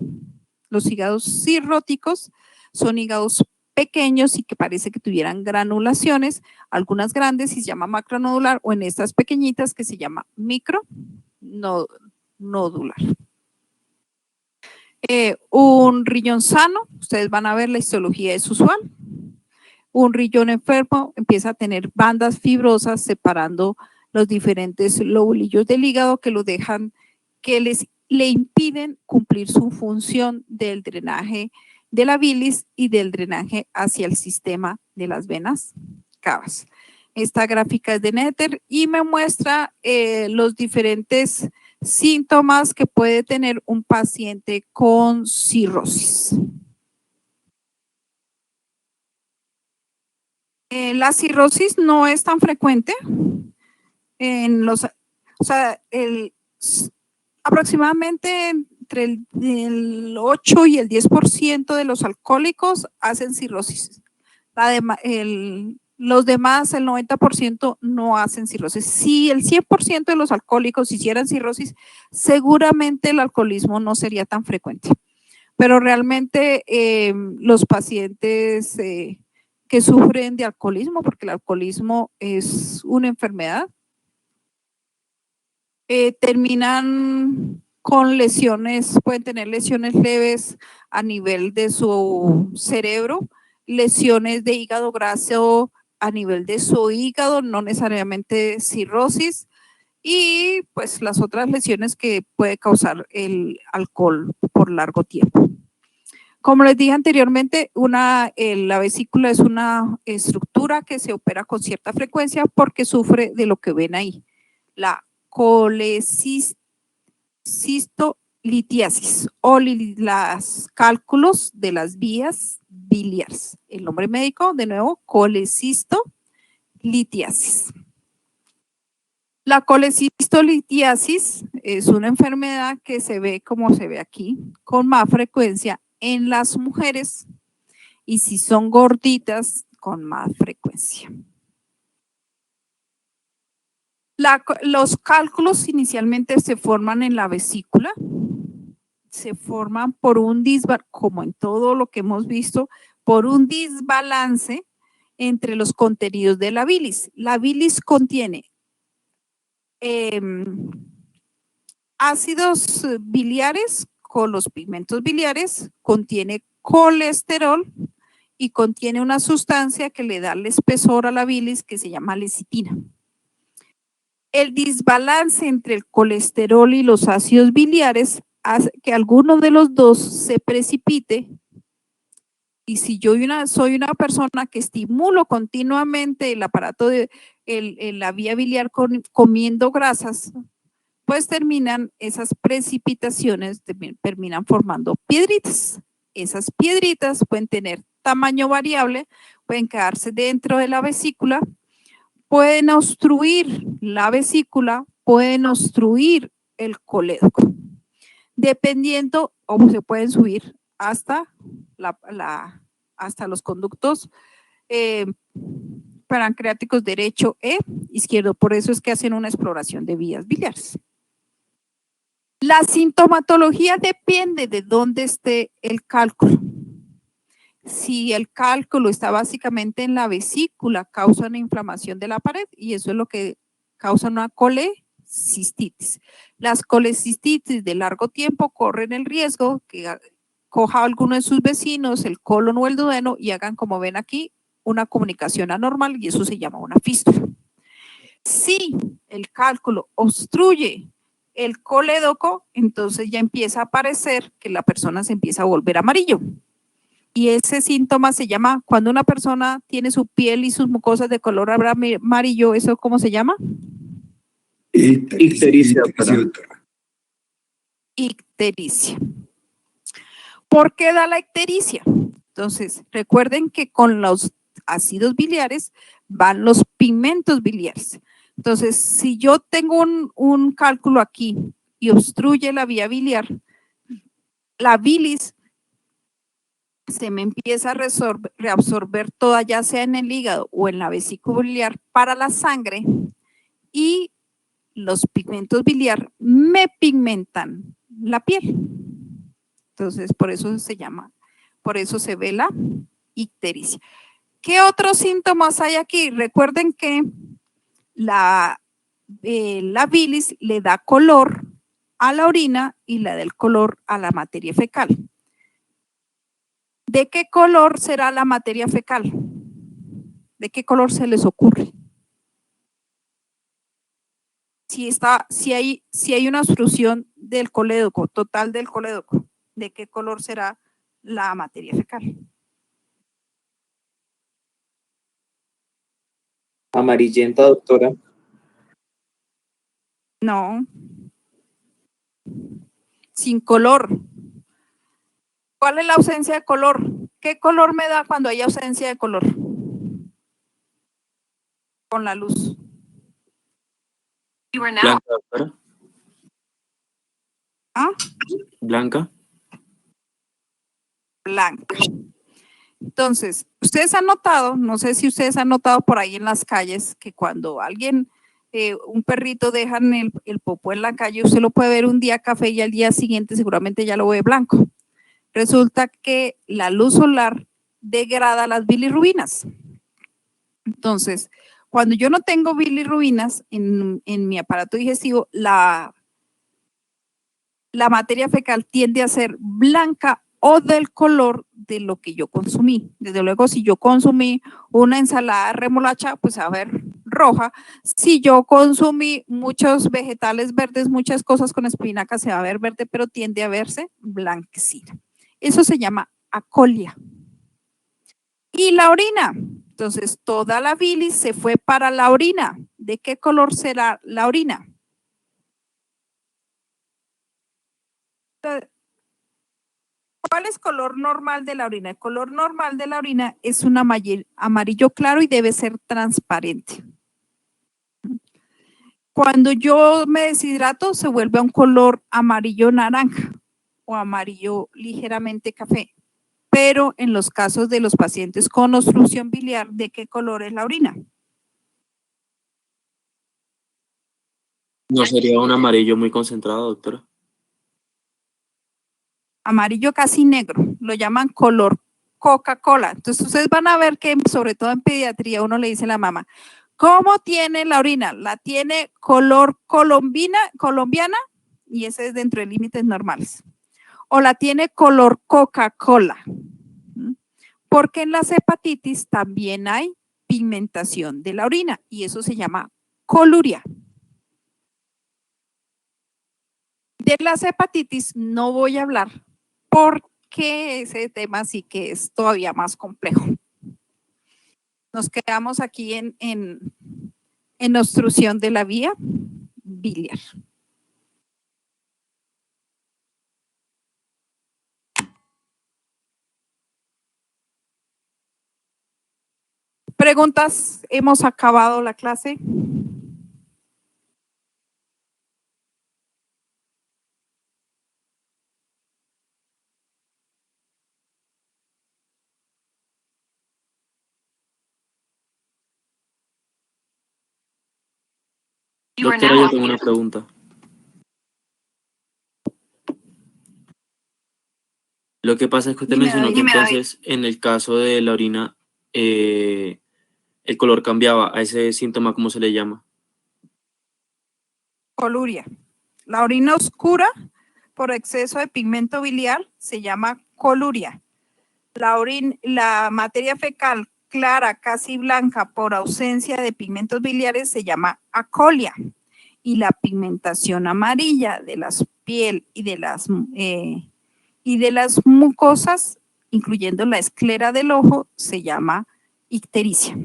A: Los hígados cirróticos son hígados pequeños y que parece que tuvieran granulaciones, algunas grandes y se llama macronodular, o en estas pequeñitas que se llama micronodular. Un riñón sano, ustedes van a ver la histología es usual. Un riñón enfermo empieza a tener bandas fibrosas separando los diferentes lobulillos del hígado que lo dejan, que le impiden cumplir su función del drenaje de la bilis y del drenaje hacia el sistema de las venas cavas. Esta gráfica es de Netter y me muestra los diferentes síntomas que puede tener un paciente con cirrosis. La cirrosis no es tan frecuente aproximadamente entre el 8 y el 10% de los alcohólicos hacen cirrosis los demás, el 90% no hacen cirrosis. Si el 100% de los alcohólicos hicieran cirrosis, seguramente el alcoholismo no sería tan frecuente. Pero realmente los pacientes que sufren de alcoholismo, porque el alcoholismo es una enfermedad, terminan con lesiones, pueden tener lesiones leves a nivel de su cerebro, lesiones de hígado graso a nivel de su hígado, no necesariamente cirrosis, y pues las otras lesiones que puede causar el alcohol por largo tiempo. Como les dije anteriormente, la vesícula es una estructura que se opera con cierta frecuencia porque sufre de lo que ven ahí, la colecistolitiasis o los cálculos de las vías biliares. El nombre médico, de nuevo, colecistolitiasis. La colecistolitiasis es una enfermedad que se ve como se ve aquí, con más frecuencia en las mujeres y si son gorditas, con más frecuencia. Los cálculos inicialmente se forman en la vesícula, se forman por un como en todo lo que hemos visto, por un desbalance entre los contenidos de la bilis. La bilis contiene ácidos biliares con los pigmentos biliares, contiene colesterol y contiene una sustancia que le da el espesor a la bilis que se llama lecitina. El desbalance entre el colesterol y los ácidos biliares hace que alguno de los dos se precipite. Y si yo soy una persona que estimulo continuamente el aparato de la vía biliar comiendo grasas, pues esas precipitaciones terminan formando piedritas. Esas piedritas pueden tener tamaño variable, pueden quedarse dentro de la vesícula, pueden obstruir la vesícula, pueden obstruir el colédoco, dependiendo, o se pueden subir hasta, hasta los conductos pancreáticos derecho e izquierdo. Por eso es que hacen una exploración de vías biliares. La sintomatología depende de dónde esté el cálculo. Si el cálculo está básicamente en la vesícula, causa una inflamación de la pared y eso es lo que causa una colecistitis. Las colecistitis de largo tiempo corren el riesgo que coja a alguno de sus vecinos, el colon o el duodeno, y hagan, como ven aquí, una comunicación anormal y eso se llama una fístula. Si el cálculo obstruye el colédoco, entonces ya empieza a aparecer que la persona se empieza a volver amarillo. Y ese síntoma se llama, cuando una persona tiene su piel y sus mucosas de color amarillo, ¿eso cómo se llama?
E: Ictericia, doctora.
A: Ictericia. ¿Por qué da la ictericia? Entonces, recuerden que con los ácidos biliares van los pigmentos biliares. Entonces, si yo tengo un cálculo aquí y obstruye la vía biliar, la bilis se me empieza a reabsorber toda, ya sea en el hígado o en la vesícula biliar para la sangre, y los pigmentos biliar me pigmentan la piel. Entonces, por eso se ve la ictericia. ¿Qué otros síntomas hay aquí? Recuerden que la bilis le da color a la orina y le da el color a la materia fecal. ¿De qué color será la materia fecal? ¿De qué color se les ocurre? Si hay una obstrucción del colédoco, total del colédoco, ¿de qué color será la materia fecal?
E: Amarillenta, doctora.
A: No. Sin color. ¿Cuál es la ausencia de color? ¿Qué color me da cuando hay ausencia de color? Con la luz.
D: Blanca, doctora.
A: ¿Ah?
D: Blanca.
A: Blanca. Entonces, ustedes han notado, no sé si ustedes han notado por ahí en las calles, que cuando alguien, un perrito dejan el popó en la calle, usted lo puede ver un día café y al día siguiente seguramente ya lo ve blanco. Resulta que la luz solar degrada las bilirrubinas. Entonces, cuando yo no tengo bilirrubinas en mi aparato digestivo, la materia fecal tiende a ser blanca o del color de lo que yo consumí. Desde luego, si yo consumí una ensalada de remolacha, pues a ver roja. Si yo consumí muchos vegetales verdes, muchas cosas con espinaca, se va a ver verde, pero tiende a verse blanquecina. Eso se llama acolia. Y la orina. Entonces, toda la bilis se fue para la orina. ¿De qué color será la orina? ¿Cuál es color normal de la orina? El color normal de la orina es un amarillo claro y debe ser transparente. Cuando yo me deshidrato, se vuelve a un color amarillo naranja o amarillo ligeramente café. Pero en los casos de los pacientes con obstrucción biliar, ¿de qué color es la orina?
D: ¿No sería un amarillo muy concentrado, doctora?
A: Amarillo casi negro, lo llaman color Coca-Cola. Entonces ustedes van a ver que sobre todo en pediatría uno le dice a la mamá, ¿cómo tiene la orina? ¿La tiene color colombiana? Y ese es dentro de límites normales. ¿O la tiene color Coca-Cola? Porque en las hepatitis también hay pigmentación de la orina y eso se llama coluria. De las hepatitis no voy a hablar porque ese tema sí que es todavía más complejo. Nos quedamos aquí en obstrucción de la vía biliar. ¿Preguntas? ¿Hemos acabado la clase?
D: Doctora, yo tengo una pregunta. Lo que pasa es que usted mencionó que entonces en el caso de la orina el color cambiaba. A ese síntoma, ¿cómo se le llama?
A: Coluria. La orina oscura por exceso de pigmento biliar se llama coluria. La materia fecal clara, casi blanca, por ausencia de pigmentos biliares se llama acolia. Y la pigmentación amarilla de la piel y de las mucosas, incluyendo la esclera del ojo, se llama ictericia.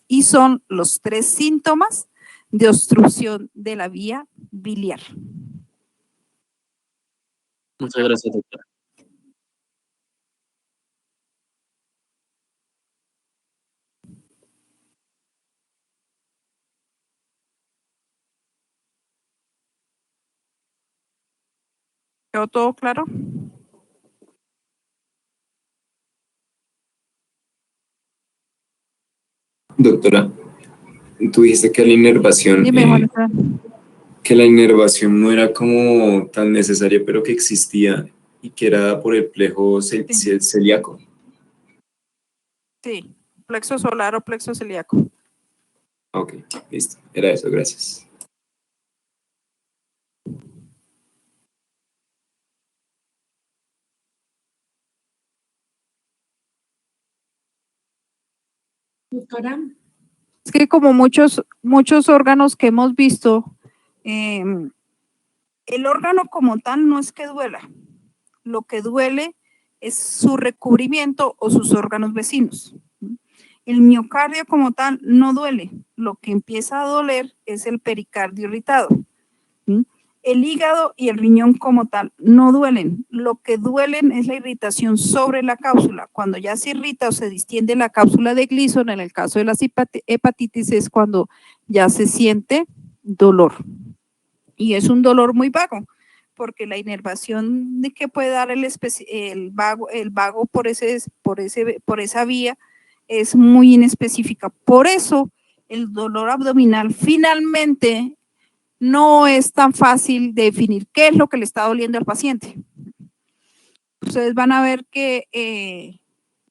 A: Y son los 3 síntomas de obstrucción de la vía biliar.
D: Muchas gracias, doctora.
A: ¿Quedó todo claro?
E: Doctora, tú dijiste que la inervación,
A: Dime, Juan.
E: que la inervación no era como tan necesaria, pero que existía y que era por el plejo celíaco.
A: Sí, plexo solar o plexo celíaco.
E: Ok, listo. Era eso, gracias.
B: Doctora.
A: Es que como muchos órganos que hemos visto, el órgano como tal no es que duela. Lo que duele es su recubrimiento o sus órganos vecinos. El miocardio como tal no duele. Lo que empieza a doler es el pericardio irritado. El hígado y el riñón como tal no duelen. Lo que duelen es la irritación sobre la cápsula. Cuando ya se irrita o se distiende la cápsula de Gleason, en el caso de las hepatitis, es cuando ya se siente dolor. Y es un dolor muy vago, porque la inervación de que puede dar el vago por esa vía es muy inespecífica. Por eso el dolor abdominal finalmente no es tan fácil de definir qué es lo que le está doliendo al paciente. Ustedes van a ver que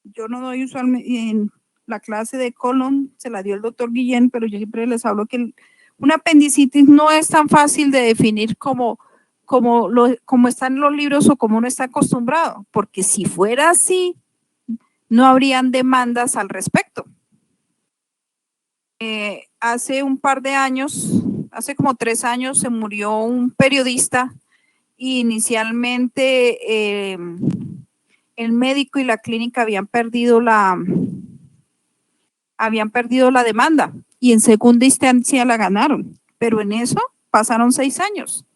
A: yo no doy usualmente en la clase de colon, se la dio el doctor Guillén, pero yo siempre les hablo que una apendicitis no es tan fácil de definir como está en los libros o como uno está acostumbrado, porque si fuera así, no habrían demandas al respecto. Hace un par de años, hace como 3 años, se murió un periodista y inicialmente el médico y la clínica habían perdido la demanda y en segunda instancia la ganaron, pero en eso pasaron 6 años.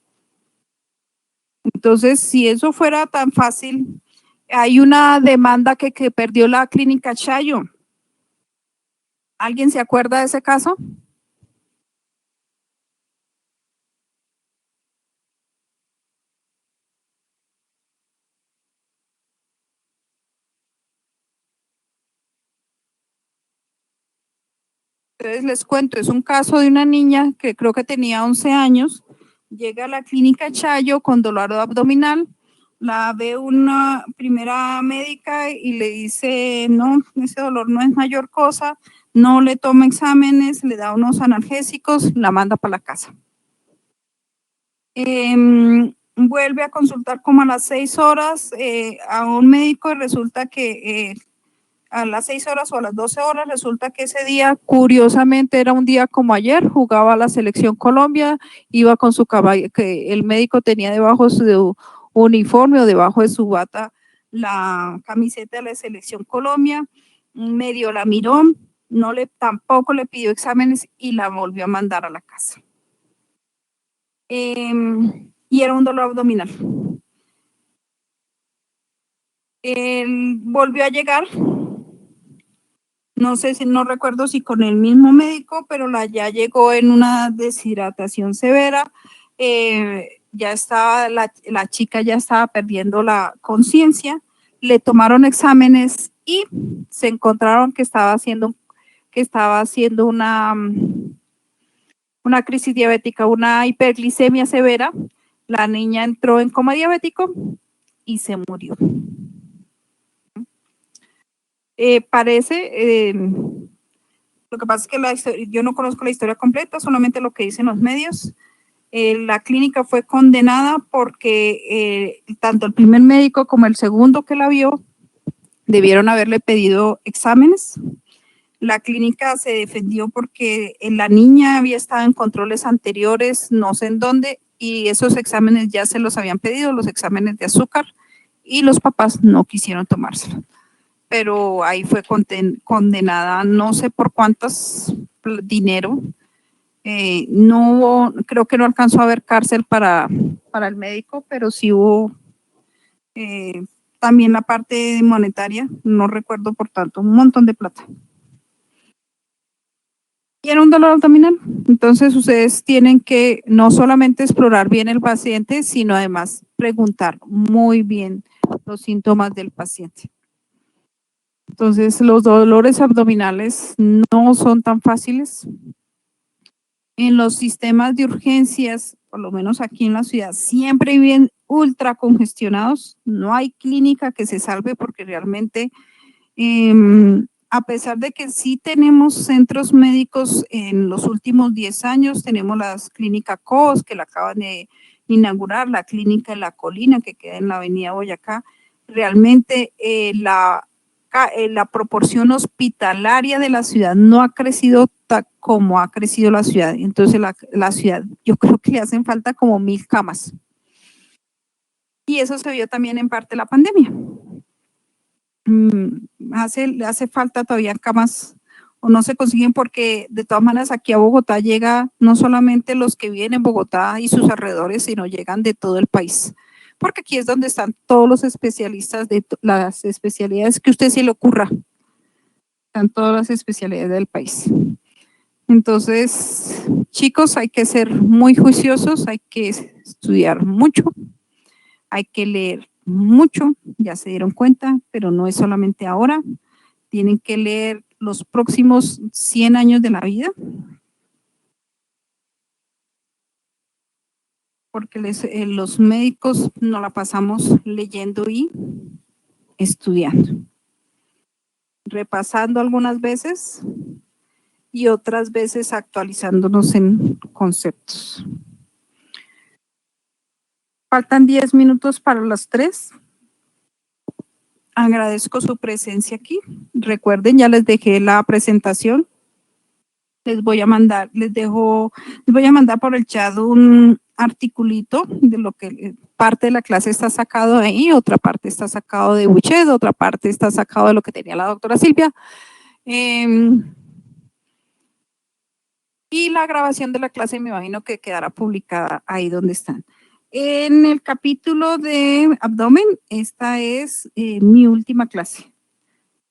A: Entonces, si eso fuera tan fácil, hay una demanda que perdió la clínica Chayo. ¿Alguien se acuerda de ese caso? Entonces les cuento, es un caso de una niña que creo que tenía 11 años, llega a la clínica Chayo con dolor abdominal, la ve una primera médica y le dice, no, ese dolor no es mayor cosa, no le toma exámenes, le da unos analgésicos, la manda para la casa. Vuelve a consultar como a las 6 horas a un médico y resulta que a las 6 horas o a las 12 horas, resulta que ese día, curiosamente, era un día como ayer, jugaba la Selección Colombia, iba con su caballo, que el médico tenía debajo de su uniforme o debajo de su bata la camiseta de la Selección Colombia, medio la miró, tampoco le pidió exámenes y la volvió a mandar a la casa. Y era un dolor abdominal. Él volvió a llegar. No recuerdo si con el mismo médico, pero ya llegó en una deshidratación severa. La chica ya estaba perdiendo la conciencia. Le tomaron exámenes y se encontraron que estaba haciendo una crisis diabética, una hiperglicemia severa. La niña entró en coma diabético y se murió. Lo que pasa es que yo no conozco la historia completa, solamente lo que dicen los medios. La clínica fue condenada porque tanto el primer médico como el segundo que la vio debieron haberle pedido exámenes. La clínica se defendió porque la niña había estado en controles anteriores, no sé en dónde, y esos exámenes ya se los habían pedido, los exámenes de azúcar, y los papás no quisieron tomárselos. Pero ahí fue condenada, no sé por cuántos dinero. Creo que no alcanzó a haber cárcel para el médico, pero sí hubo también la parte monetaria, no recuerdo por tanto, un montón de plata. Y era un dolor abdominal. Entonces ustedes tienen que no solamente explorar bien el paciente, sino además preguntar muy bien los síntomas del paciente. Entonces, los dolores abdominales no son tan fáciles. En los sistemas de urgencias, por lo menos aquí en la ciudad, siempre viven ultra congestionados. No hay clínica que se salve porque realmente, a pesar de que sí tenemos centros médicos en los últimos 10 años, tenemos las clínicas COS que la acaban de inaugurar, la clínica de La Colina que queda en la avenida Boyacá. Realmente la proporción hospitalaria de la ciudad no ha crecido como ha crecido la ciudad. Entonces la ciudad, yo creo que le hacen falta como 1000 camas. Y eso se vio también en parte la pandemia. Hace falta todavía camas o no se consiguen porque de todas maneras aquí a Bogotá llega no solamente los que viven en Bogotá y sus alrededores, sino llegan de todo el país. Porque aquí es donde están todos los especialistas de las especialidades que usted se le ocurra. Están todas las especialidades del país. Entonces, chicos, hay que ser muy juiciosos, hay que estudiar mucho Hay que leer mucho, ya se dieron cuenta, pero no es solamente ahora. Tienen que leer los próximos 100 años de la vida. Porque los médicos nos la pasamos leyendo y estudiando. Repasando algunas veces y otras veces actualizándonos en conceptos. Faltan 10 minutos para las 3. Agradezco su presencia aquí. Recuerden, ya les dejé la presentación. Les voy a mandar por el chat un articulito de lo que parte de la clase está sacado de ahí, otra parte está sacado de Buchet, otra parte está sacado de lo que tenía la doctora Silvia. Y la grabación de la clase me imagino que quedará publicada ahí donde están. En el capítulo de abdomen, esta es mi última clase.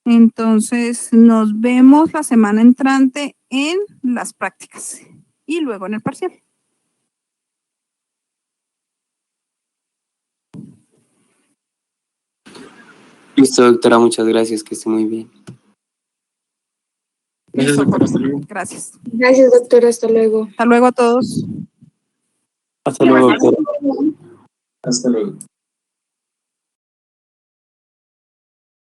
A: Entonces, nos vemos la semana entrante en las prácticas y luego en el parcial.
F: Listo, doctora, muchas gracias, que esté muy bien.
D: Gracias,
A: Listo,
D: doctora.
A: Jorge. Gracias.
C: Gracias, doctora. Hasta luego.
A: Hasta luego a todos.
F: Hasta luego, doctora.
E: Hasta luego.